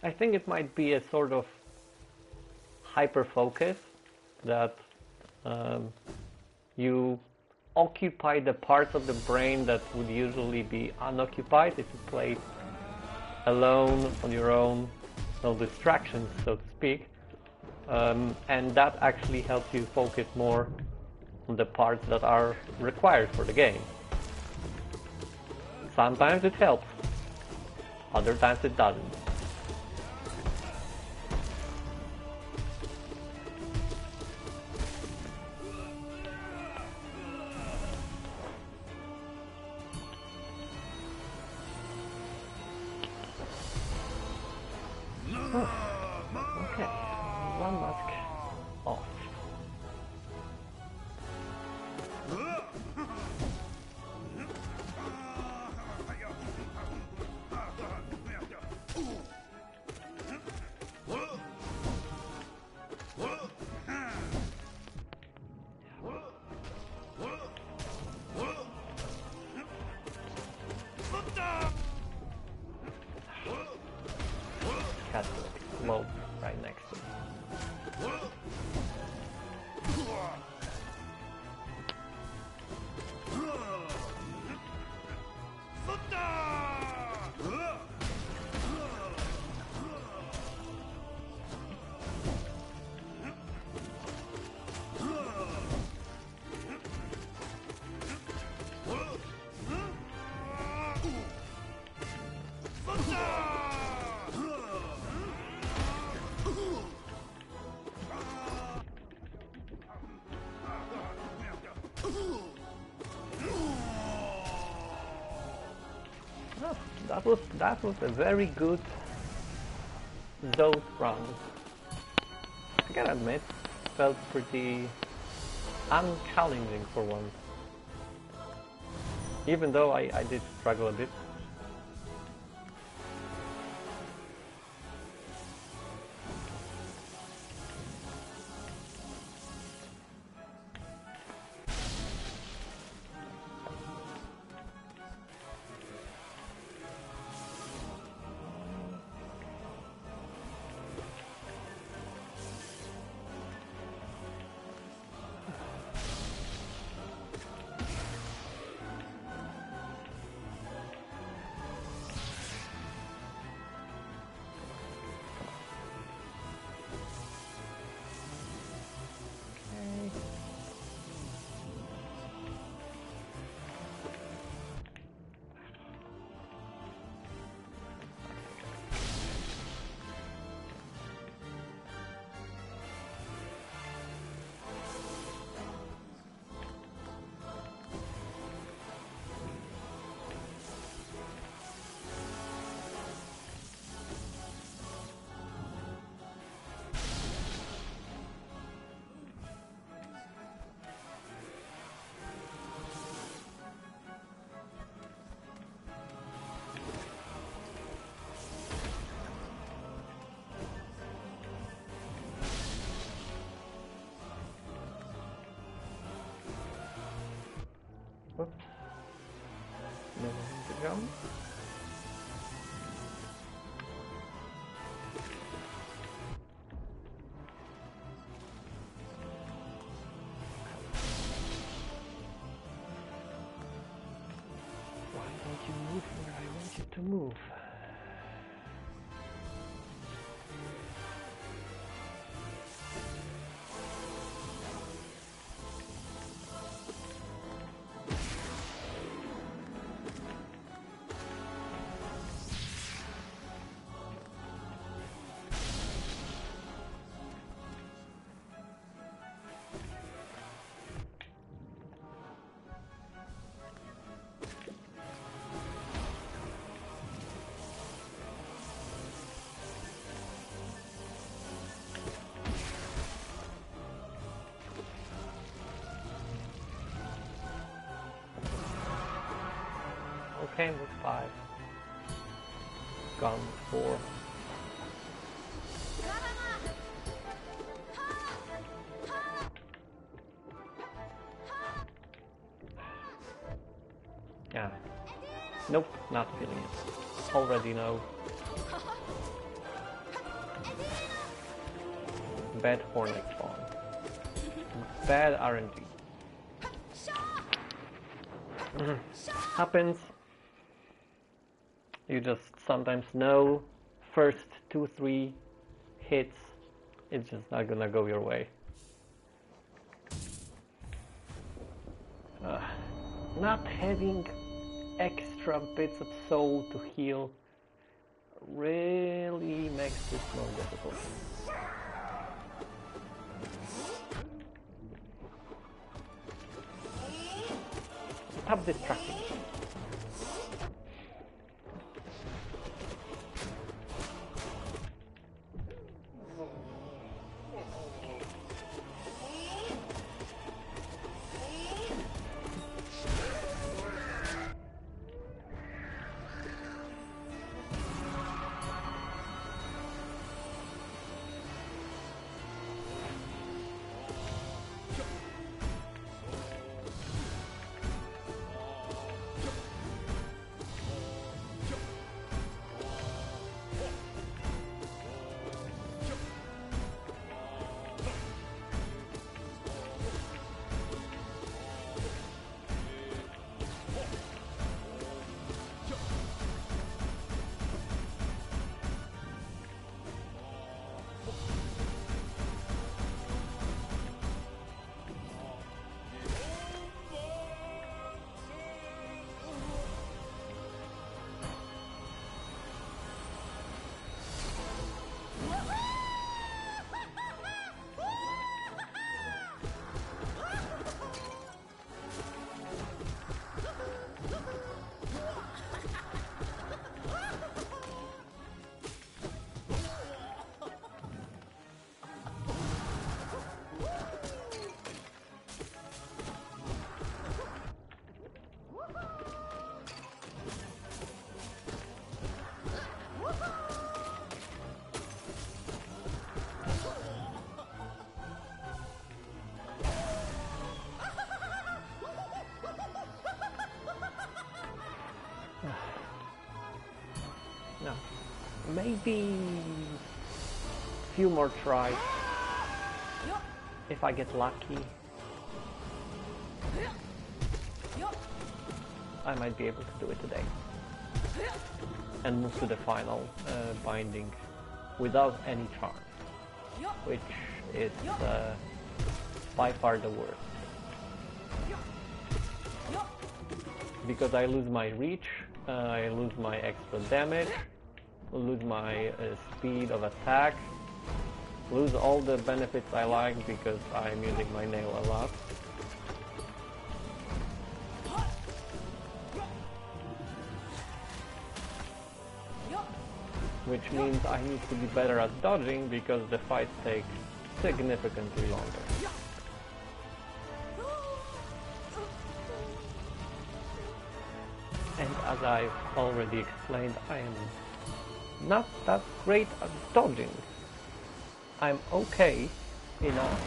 I think it might be a sort of hyper-focus that you occupy the parts of the brain that would usually be unoccupied if you play alone, on your own, no distractions, so to speak. And that actually helps you focus more on the parts that are required for the game. Sometimes it helps, other times it doesn't. Okay, one mask off. Cat will explode right next to me. That was a very good those rounds. I gotta admit, felt pretty unchallenging for once. Even though I did struggle a bit. Oops. Never need to jump. Why don't you move where I want you to move? Okay, with 5. Gone with 4. Yeah. Nope, not feeling it. Already know. Bad hornet spawn. Bad RNG. Happens. You just sometimes know first 2-3 hits, it's just not gonna go your way. Not having extra bits of soul to heal really makes this more difficult. Stop distracting. No. Maybe few more tries. If I get lucky, I might be able to do it today. And move to the final binding without any charm, which is by far the worst. Because I lose my reach, I lose my extra damage, lose my speed of attack, lose all the benefits I like because I'm using my nail a lot. Which means I need to be better at dodging because the fights take significantly longer. And as I've already explained, I am not that great at dodging. I'm okay enough,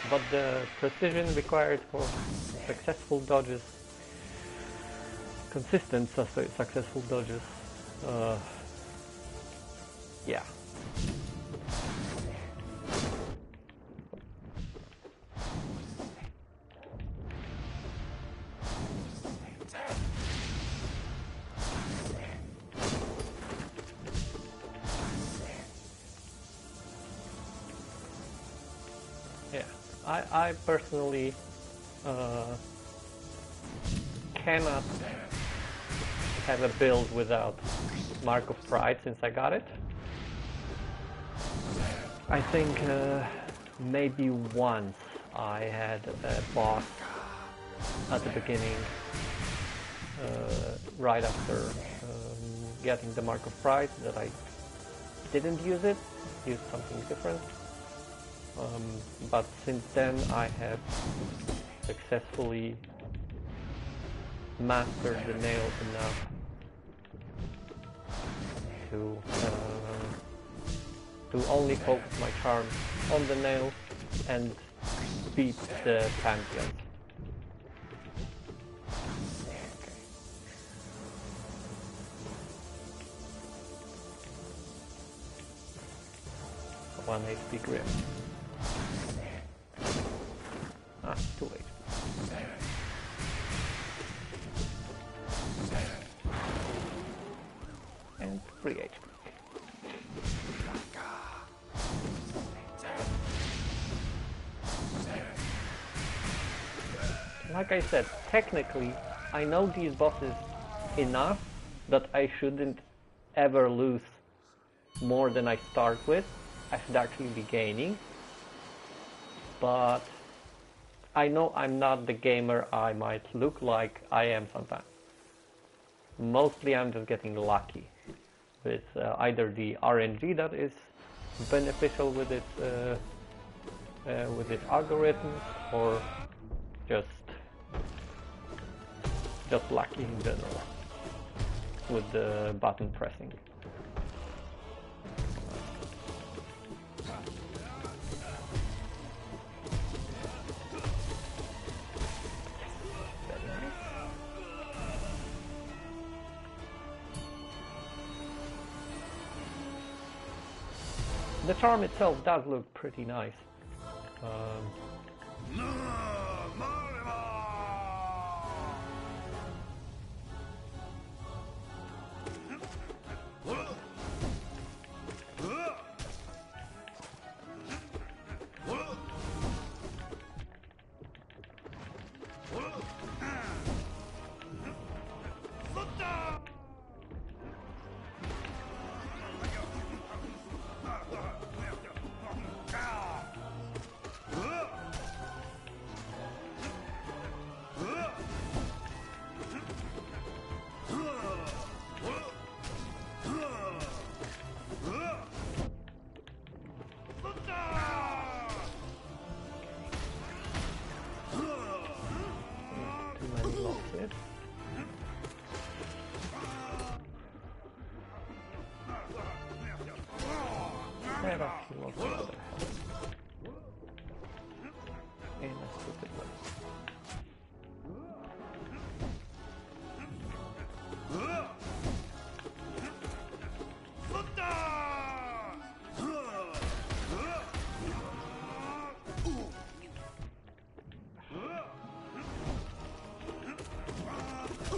but the precision required for successful dodges, consistent successful dodges, yeah. Yeah, I personally cannot have a build without Mark of Pride since I got it. I think maybe once I had a boss at the beginning, right after getting the Mark of Pride, that I didn't use it, used something different. But since then I have successfully mastered the nail enough to only focus my charm on the nail and beat the pantheons. Okay. 1 HP grip. 2 HP. And 3 HP. Like I said, technically, I know these bosses enough that I shouldn't ever lose more than I start with. I should actually be gaining. But I know I'm not the gamer I might look like I am sometimes. Mostly I'm just getting lucky with either the RNG that is beneficial with its algorithms, or just lucky in general with the button pressing. The charm itself does look pretty nice.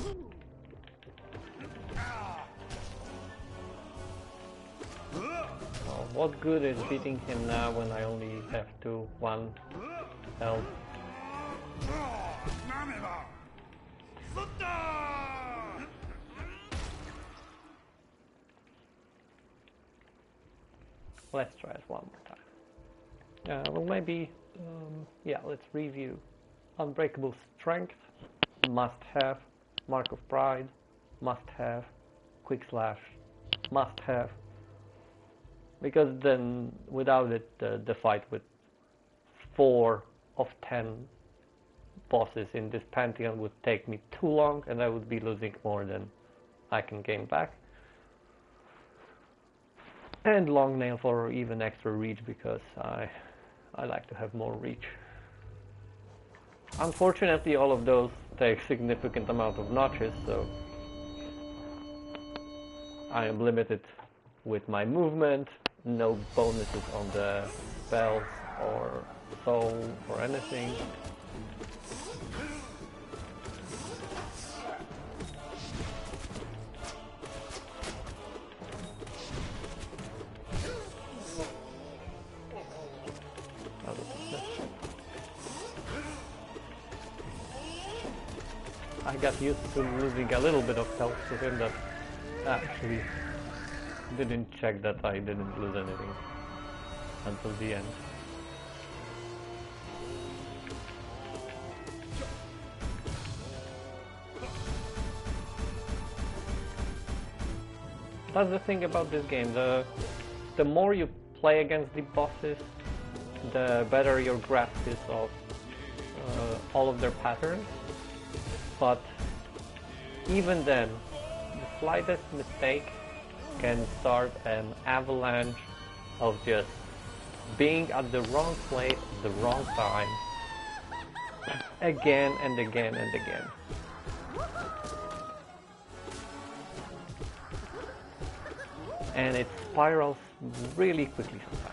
Oh, what good is beating him now when I only have 1 health? Let's try it one more time. Well, maybe, yeah, let's review. Unbreakable Strength, must have. Mark of Pride, must have. Quick Slash, must have. Because then, without it, the fight with 4 of 10 bosses in this pantheon would take me too long, and I would be losing more than I can gain back. And Long Nail for even extra reach, because I like to have more reach. Unfortunately, all of those take significant amount of notches, so I am limited with my movement. No bonuses on the spells or soul or anything. I got used to losing a little bit of health to him, that actually didn't check that I didn't lose anything until the end. That's the thing about this game, the more you play against the bosses, the better your grasp is of all of their patterns. But even then, the slightest mistake can start an avalanche of just being at the wrong place at the wrong time, again and again and again. And it spirals really quickly sometimes.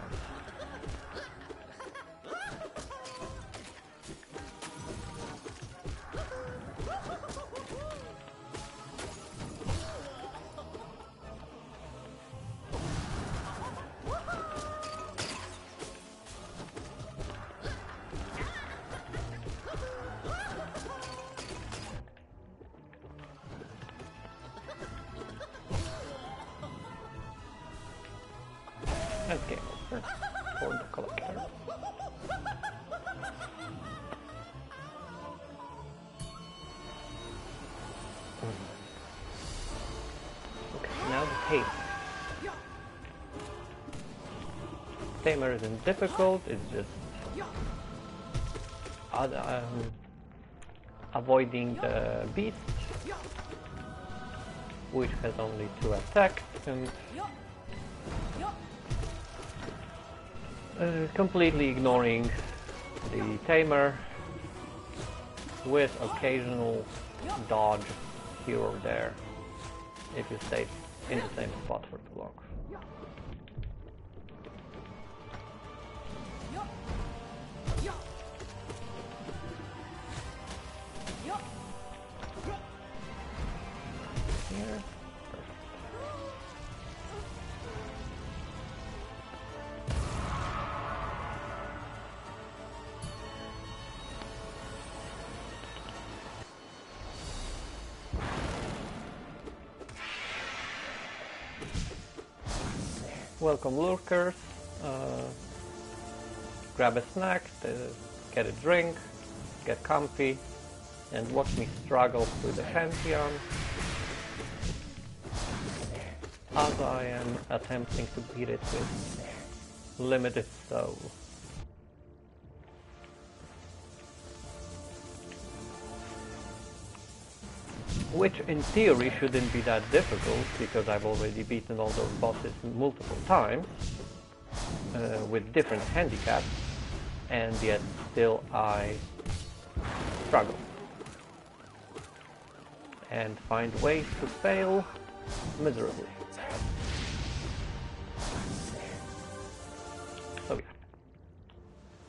That's game over for the collector. Okay, now the tamer. Tamer isn't difficult, it's just avoiding the beast, which has only 2 attacks, and completely ignoring the tamer with occasional dodge here or there if you stay in the same spot for too long. Here. Welcome lurkers, grab a snack, get a drink, get comfy, and watch me struggle through the pantheon as I am attempting to beat it with limited soul. Which in theory shouldn't be that difficult, because I've already beaten all those bosses multiple times with different handicaps, and yet still I struggle and find ways to fail miserably. So yeah,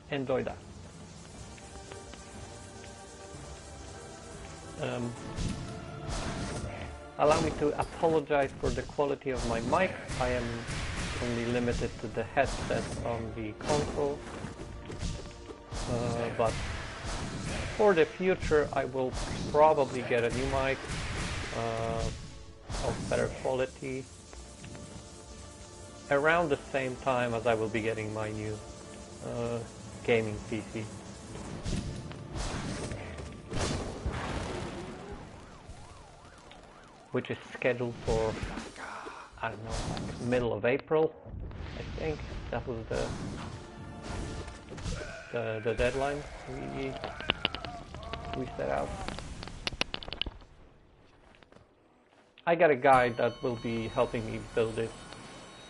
enjoy that. Allow me to apologize for the quality of my mic. I am only limited to the headset on the console. But for the future I will probably get a new mic of better quality around the same time as I will be getting my new gaming PC. Which is scheduled for, I don't know, like middle of April, I think. That was the deadline we set out. I got a guy that will be helping me build it,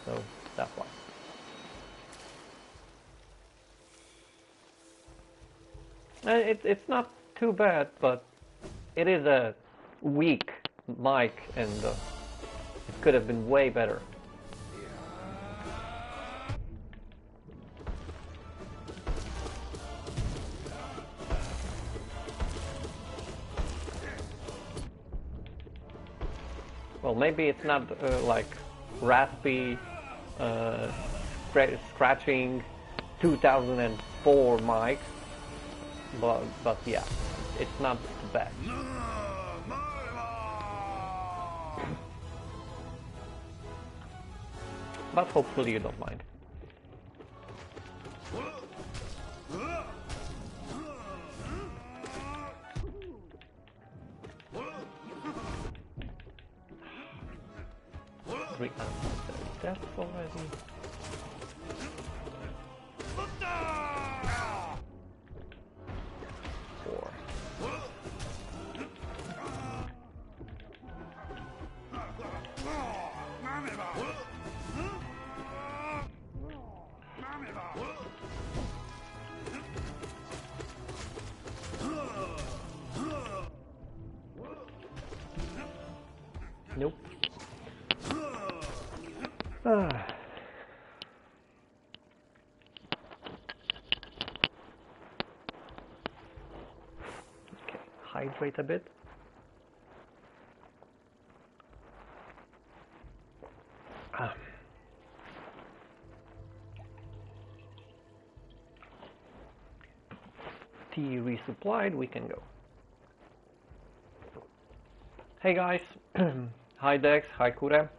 so that's why. It's not too bad, but it is a weak mic, and it could have been way better. Well, maybe it's not like raspy, scratching 2004 mic, but yeah, it's not the best. But hopefully you don't mind. That's already. Four. Nope. Okay, hydrate a bit. Tea resupplied, we can go. Hey guys, hi Dex, hi Kure.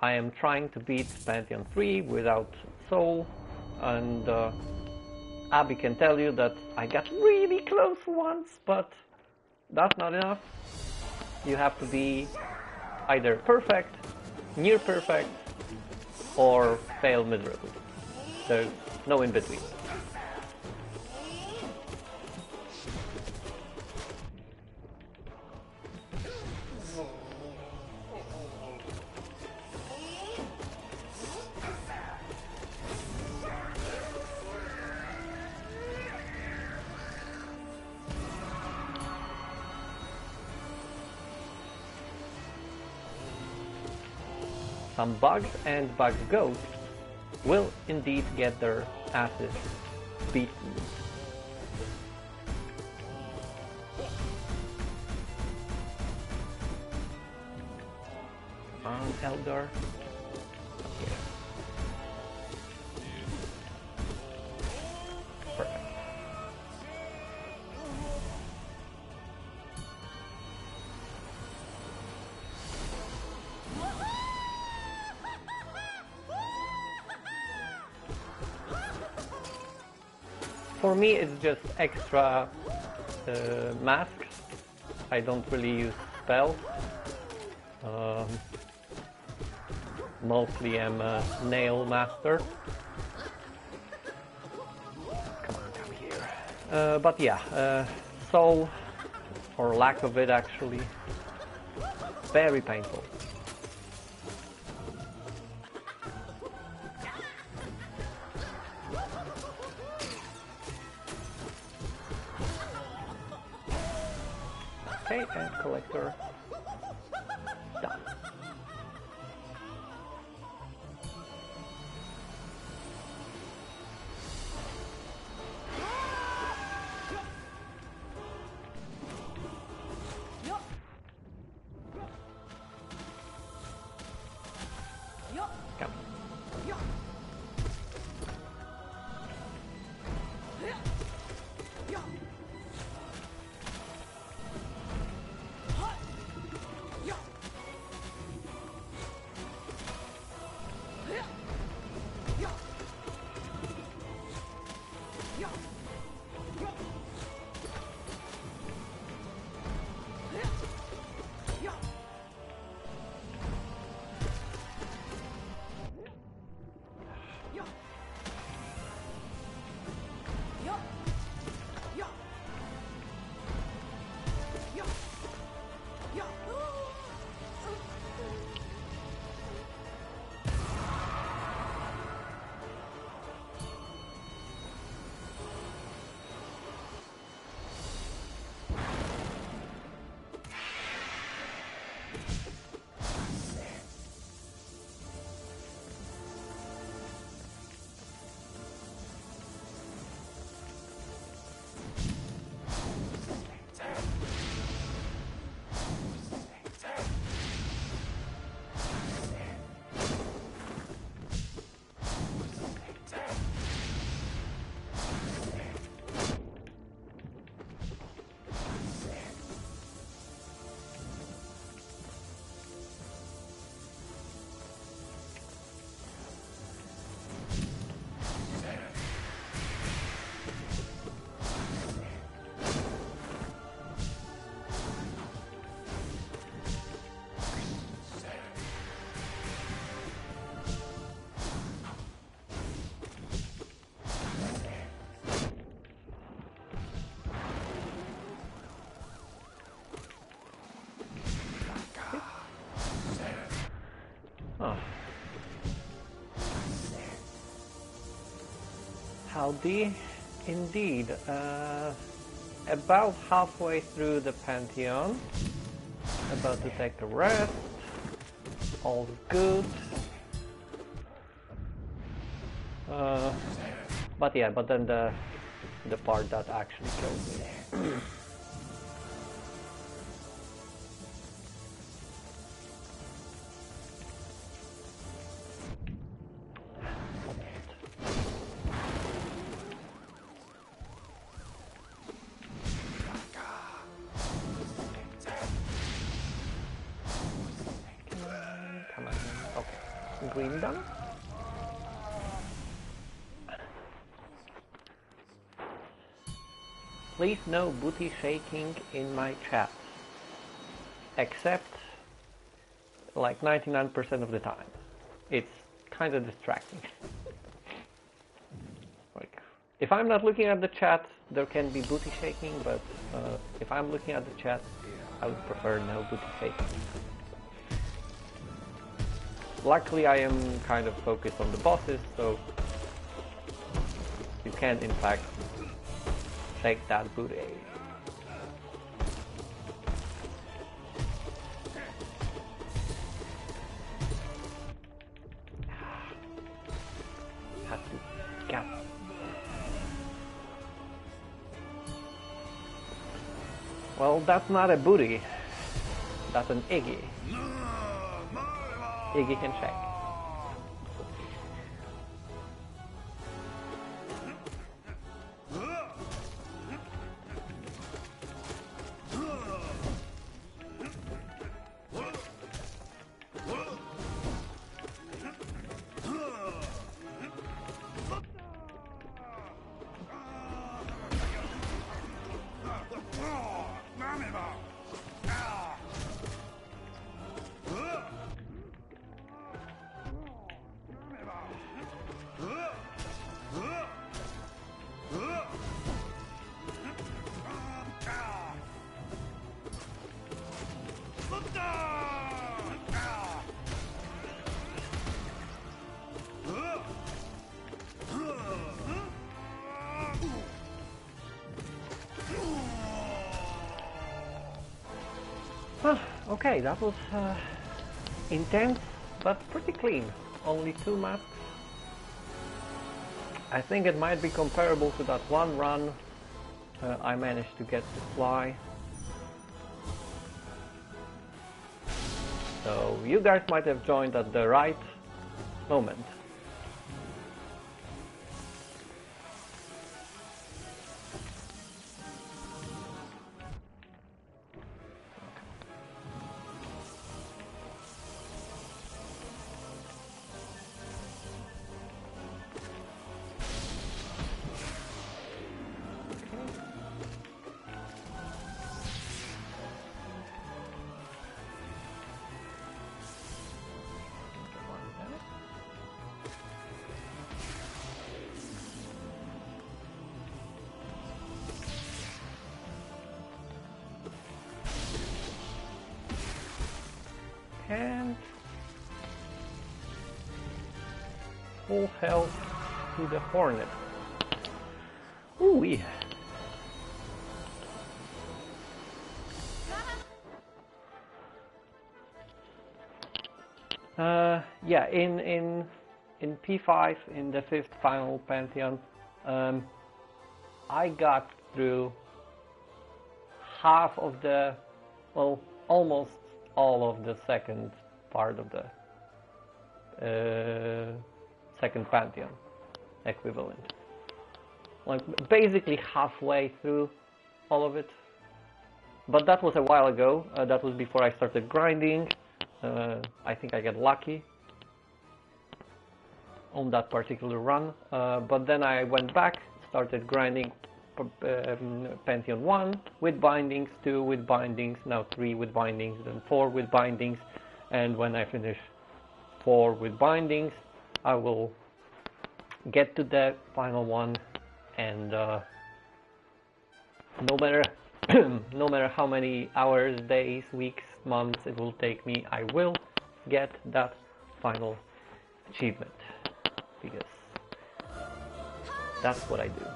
I am trying to beat Pantheon 3 without soul, and Abby can tell you that I got really close once, but that's not enough. You have to be either perfect, near perfect, or fail miserably. There's no in between. Some bugs and bug ghosts will indeed get their asses beaten. On Eldar. Okay. Perfect. For me, it's just extra masks. I don't really use spells. Mostly I'm a nail master. Come on, come here. But yeah, soul, or lack of it actually, very painful. Okay, and collector done. howdy indeed. About halfway through the Pantheon. About to take a rest. All good. But yeah, but then the part that actually killed me. Come on. Okay. Green done. Please no booty shaking in my chat. Except like 99% of the time. It's kind of distracting. Like, if I'm not looking at the chat, there can be booty shaking, but if I'm looking at the chat, I would prefer no booty shaking. Luckily, I am kind of focused on the bosses, so you can in fact shake that booty. Have to gap. Well, that's not a booty. That's an Iggy. Iggy can shake. Okay, that was intense, but pretty clean. Only 2 masks. I think it might be comparable to that one run I managed to get to fly. So you guys might have joined at the right moment. And full health to the Hornet. Ooh, yeah. Yeah, in P5, in the 5th final Pantheon, I got through half of the, well, almost all of the second part of the second Pantheon equivalent. Like basically halfway through all of it. But that was a while ago. That was before I started grinding. I think I got lucky on that particular run. But then I went back, started grinding Pantheon 1 with bindings, 2 with bindings, now 3 with bindings, then 4 with bindings, and when I finish 4 with bindings, I will get to the final one, and no matter no matter how many hours, days, weeks, months it will take me, I will get that final achievement, because That's what I do.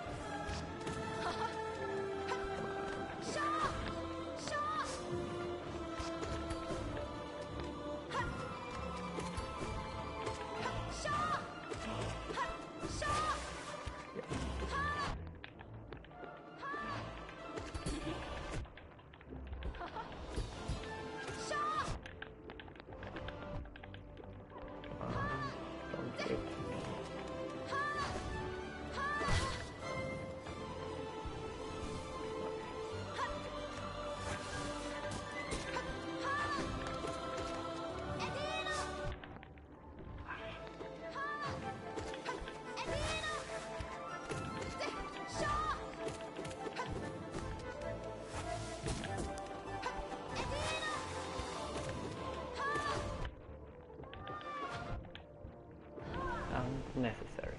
Necessary.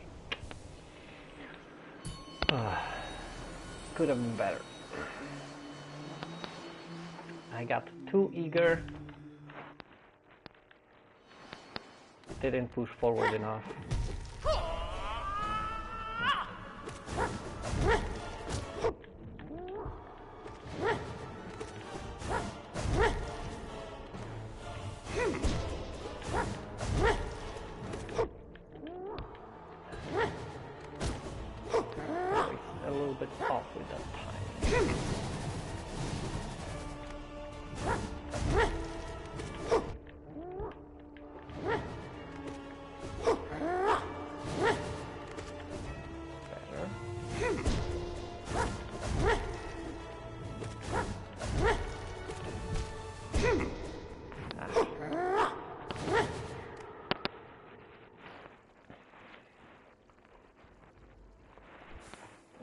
Could have been better. I got too eager. Didn't push forward enough.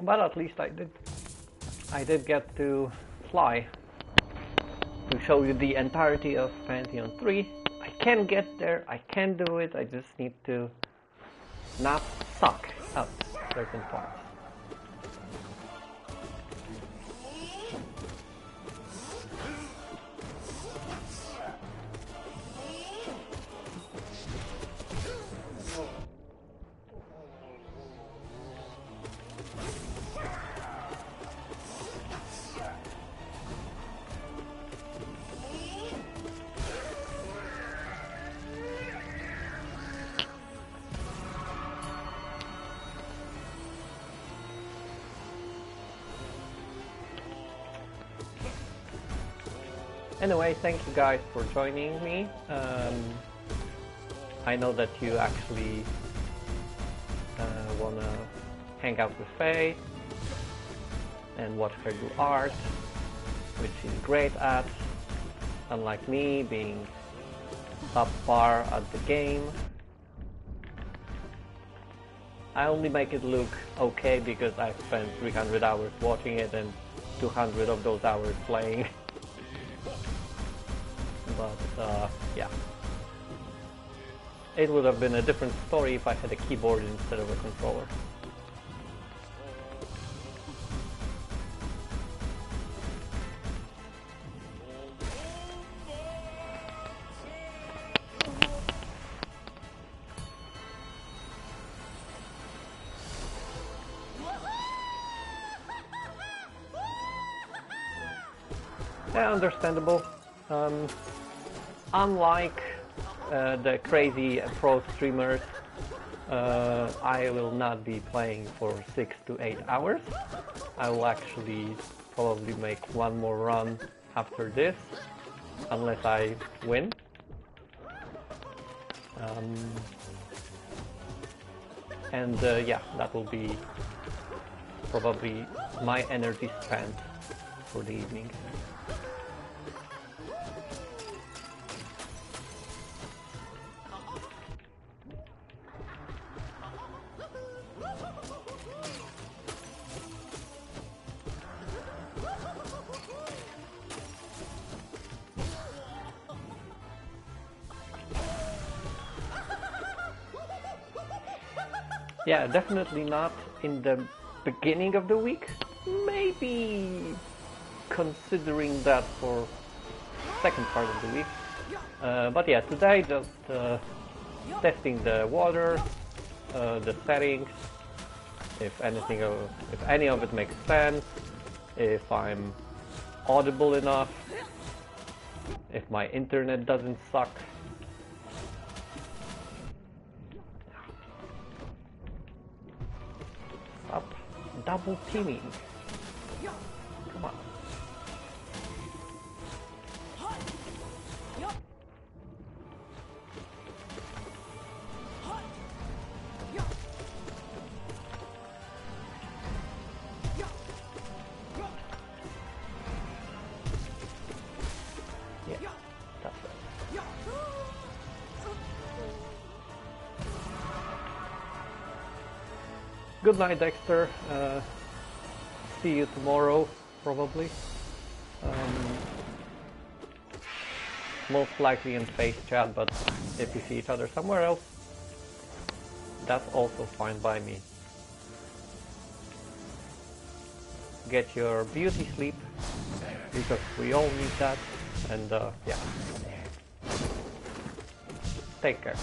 But at least I did get to fly to show you the entirety of Pantheon 3. I can get there, I can do it, I just need to not suck at certain parts. Anyway, thank you guys for joining me. I know that you actually wanna hang out with Faye and watch her do art, which she's great at, unlike me being top par at the game. I only make it look okay because I spent 300 hours watching it and 200 of those hours playing. But yeah, it would have been a different story if I had a keyboard instead of a controller. Yeah, understandable. Unlike the crazy pro streamers, I will not be playing for 6 to 8 hours. I will actually probably make one more run after this, unless I win. Yeah, that will be probably my energy spent for the evening. Yeah, definitely not in the beginning of the week. Maybe considering that for second part of the week. But yeah, today just testing the water, the settings, if any of it makes sense, if I'm audible enough, if my internet doesn't suck. Stop double teaming. Come on. Yeah, that's right. Good night, Dexter. See you tomorrow, probably. Most likely in face chat, but if we see each other somewhere else, that's also fine by me. Get your beauty sleep, because we all need that, and yeah. Take care.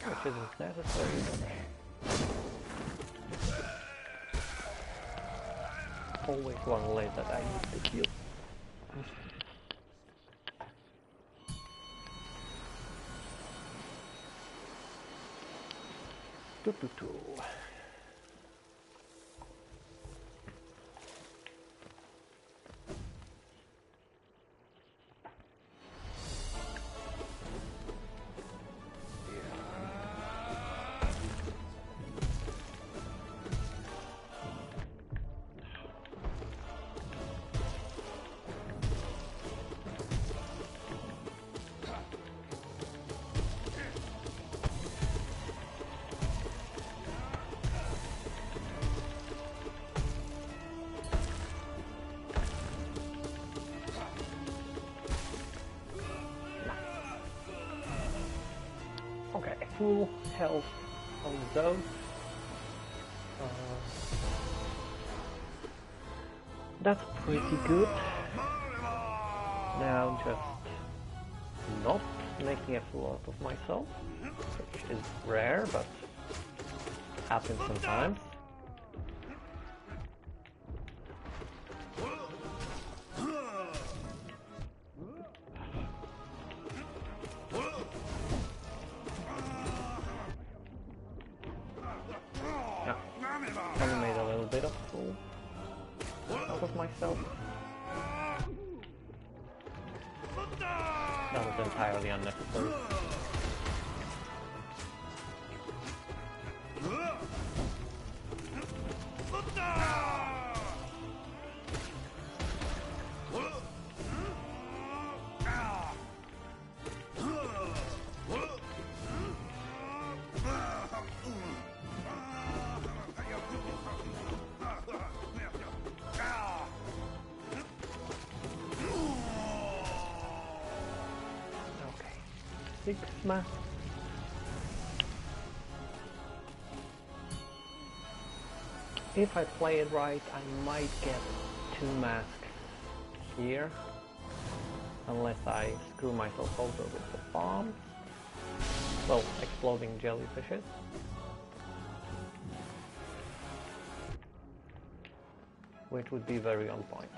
Which isn't necessary. Always one lane that I need to kill. Doo-doo-doo. Okay, full health on those. That's pretty good. Now just not making a fool out of myself, which is rare, but happens sometimes. Myself. That was entirely unnecessary. Sigma. If I play it right, I might get 2 masks here, unless I screw myself over with the bombs. Well, exploding jellyfishes. which would be very on point.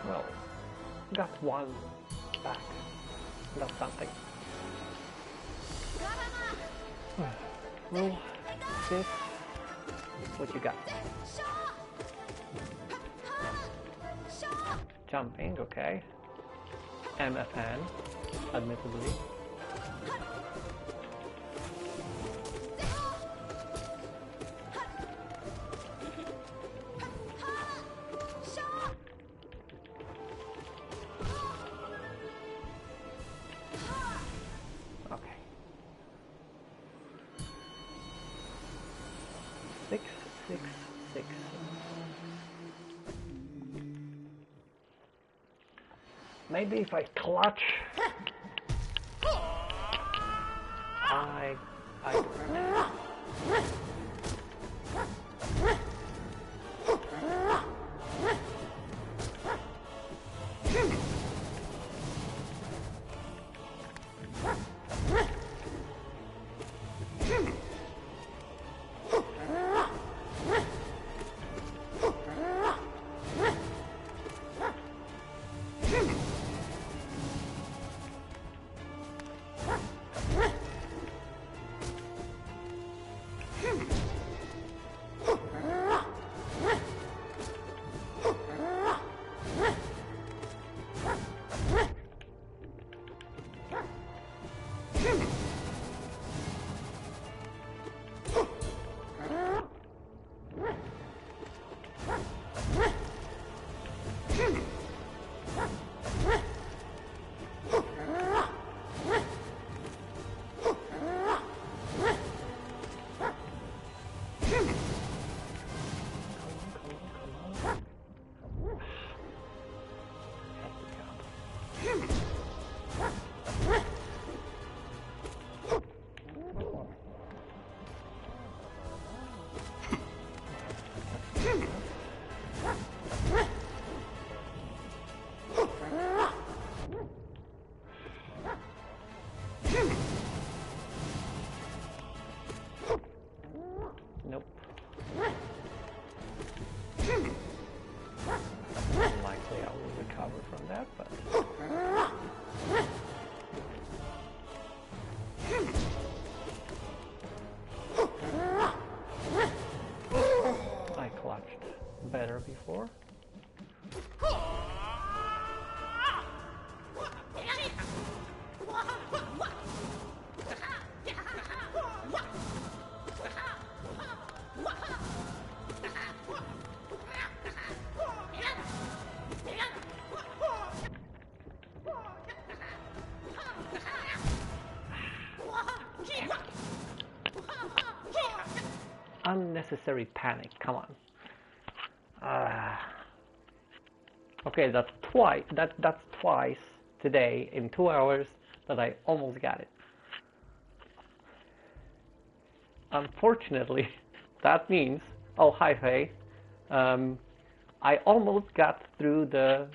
Well, got one back. That's something. Well, this, what you got? Jumping, okay. MFN, admittedly. Okay. 6, 6, 6. Maybe if I clutch, I nope. Unlikely I will recover from that, but I clutched better before. Unnecessary panic, come on. Okay, that's twice today in 2 hours that I almost got it. Unfortunately, that means, oh hi Faye, I almost got through the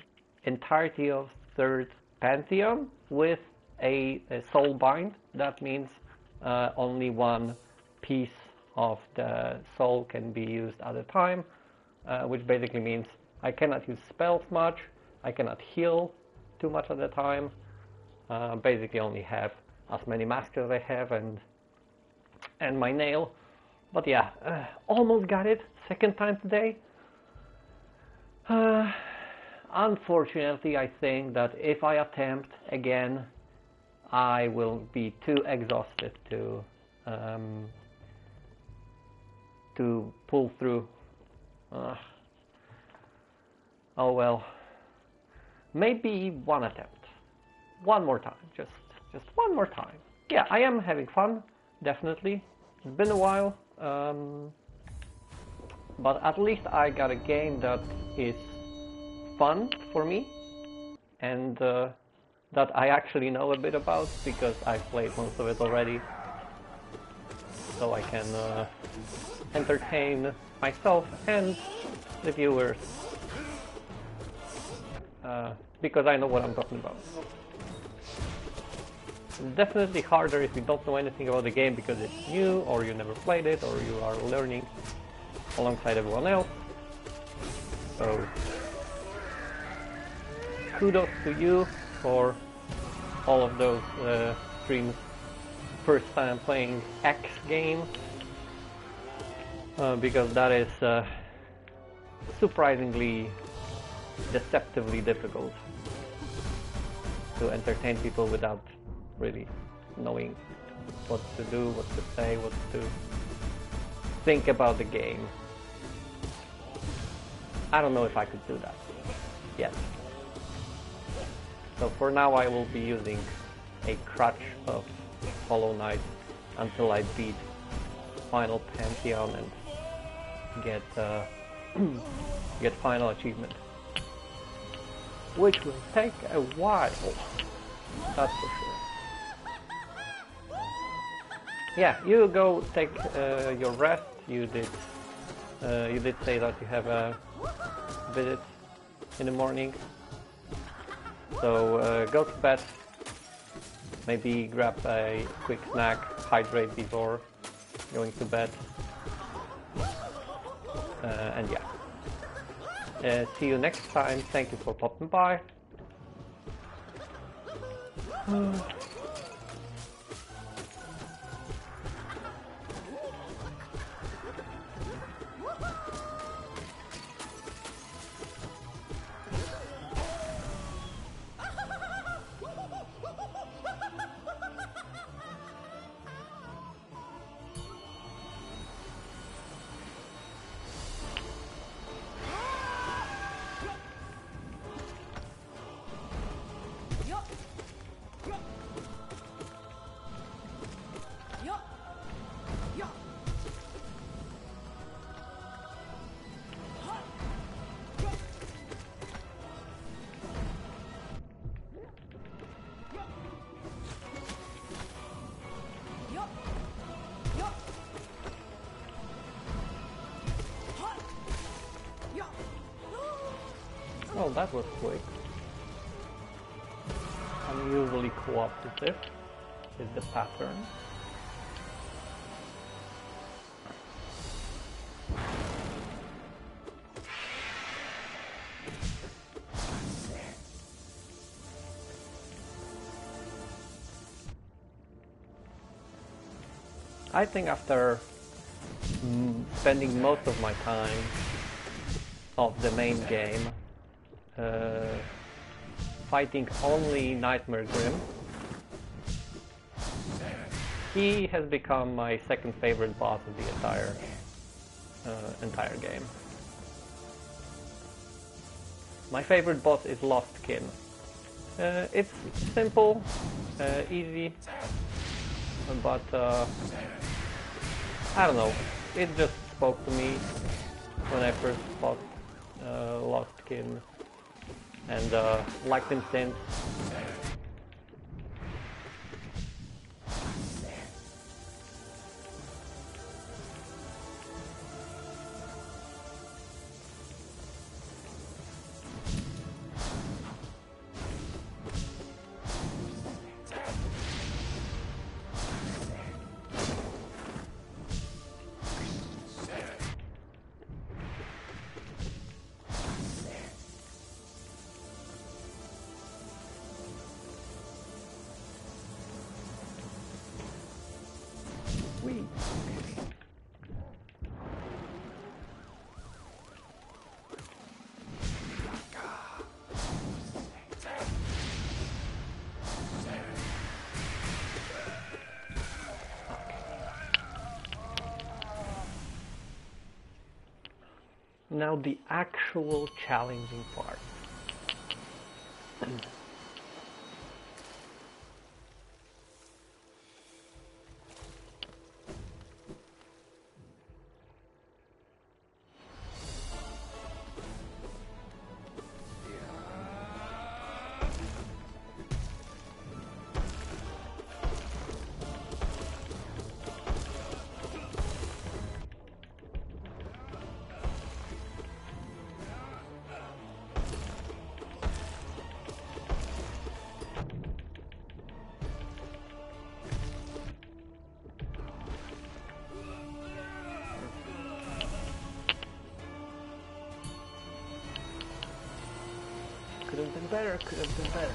entirety of third Pantheon with a soul bind. That means only one piece of the soul can be used at a time, which basically means I cannot use spells much, I cannot heal too much at a time, basically only have as many masks as I have and my nail. But yeah, almost got it, second time today. Unfortunately, I think that if I attempt again, I will be too exhausted to pull through. Oh well. Maybe one attempt. One more time. Just one more time. Yeah, I am having fun, definitely. It's been a while. But at least I got a game that is fun for me and that I actually know a bit about because I've played most of it already, so I can entertain myself and the viewers because I know what I'm talking about. It's definitely harder if you don't know anything about the game because it's new or you never played it or you are learning alongside everyone else. So kudos to you for all of those streams. First time playing X game because that is surprisingly deceptively difficult to entertain people without really knowing what to do, what to say, what to think about the game. I don't know if I could do that yet. So for now I will be using a crutch of Hollow Knight until I beat final Pantheon and get get final achievement, which will take a while, that's for sure. Yeah, you go take your rest. You did say that you have a visit in the morning, so go to bed. Maybe grab a quick snack, hydrate before going to bed, and yeah. See you next time. Thank you for popping by. Well, that was quick. Unusually cooperative is the pattern. I think after spending most of my time of the main game fighting only Nightmare Grim, he has become my second favorite boss of the entire game. My favorite boss is Lost Kin. It's simple, easy, but I don't know, it just spoke to me when I first fought Lost Kin, and liked him since. Now the actual challenging part. Could have been better, could have been better.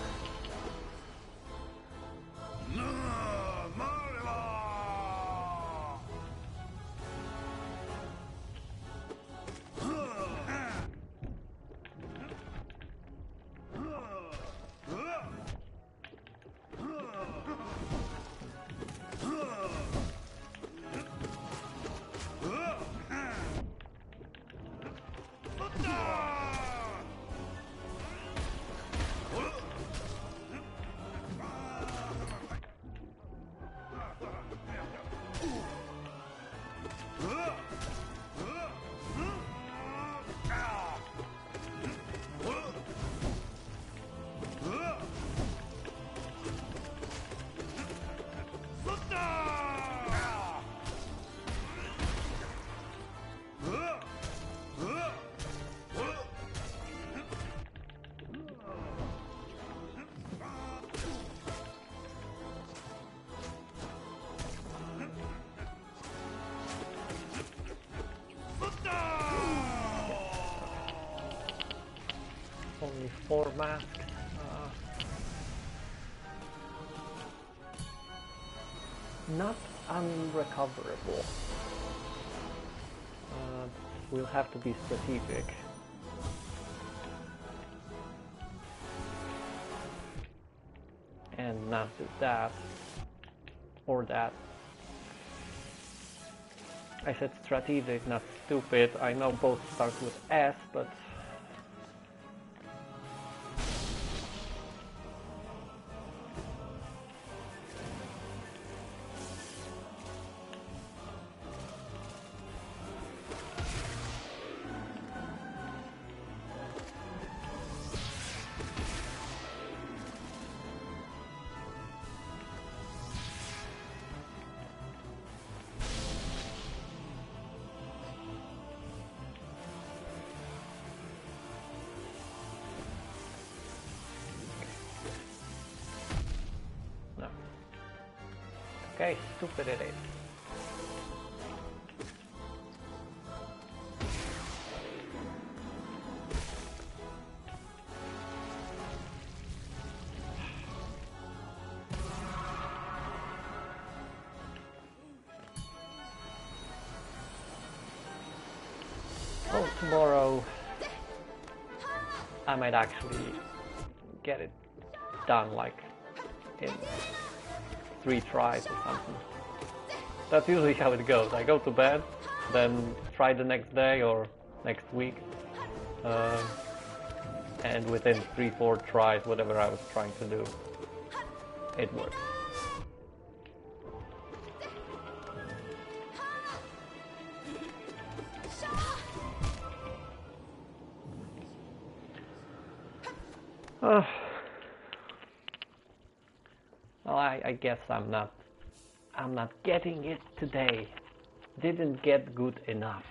Only 4 masks. Not unrecoverable. We'll have to be strategic. And not do that. Or that. I said strategic, not stupid. I know both start with S, but... Okay, stupid it is. Well, tomorrow I might actually get it done like in 3 tries or something. That's usually how it goes. I go to bed, then try the next day or next week, and within 3-4 tries, whatever I was trying to do, it works. Well, I guess I'm not getting it today. Didn't get good enough.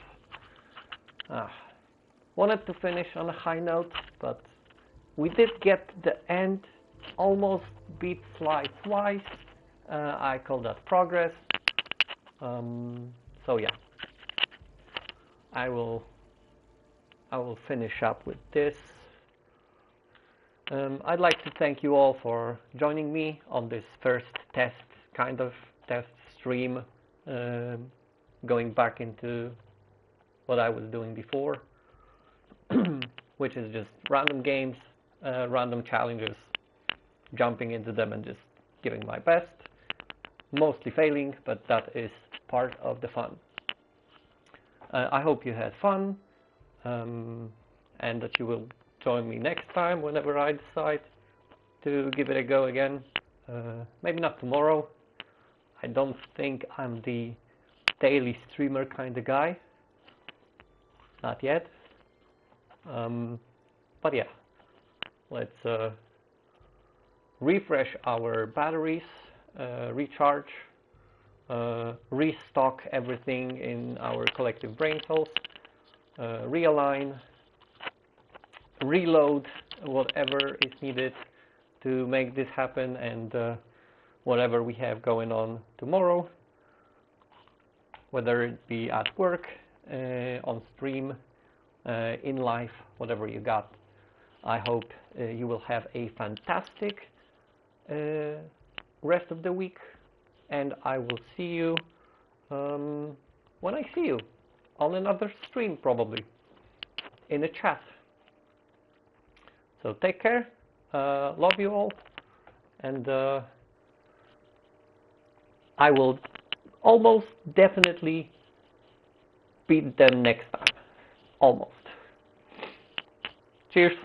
Wanted to finish on a high note, but we did get the end. Almost beat Sly twice. I call that progress. So yeah, I will finish up with this. I'd like to thank you all for joining me on this first test stream, going back into what I was doing before, which is just random games, random challenges, jumping into them and just giving my best, mostly failing, but that is part of the fun. I hope you had fun. and that you will join me next time whenever I decide to give it a go again. Maybe not tomorrow. I don't think I'm the daily streamer kind of guy. Not yet. But yeah, let's refresh our batteries, recharge, restock everything in our collective brain cells, realign, reload whatever is needed to make this happen, and whatever we have going on tomorrow, whether it be at work, on stream, in life, whatever you got. I hope you will have a fantastic rest of the week, and I will see you when I see you on another stream, probably in a chat. So take care, love you all, and I will almost definitely beat them next time. Almost. Cheers.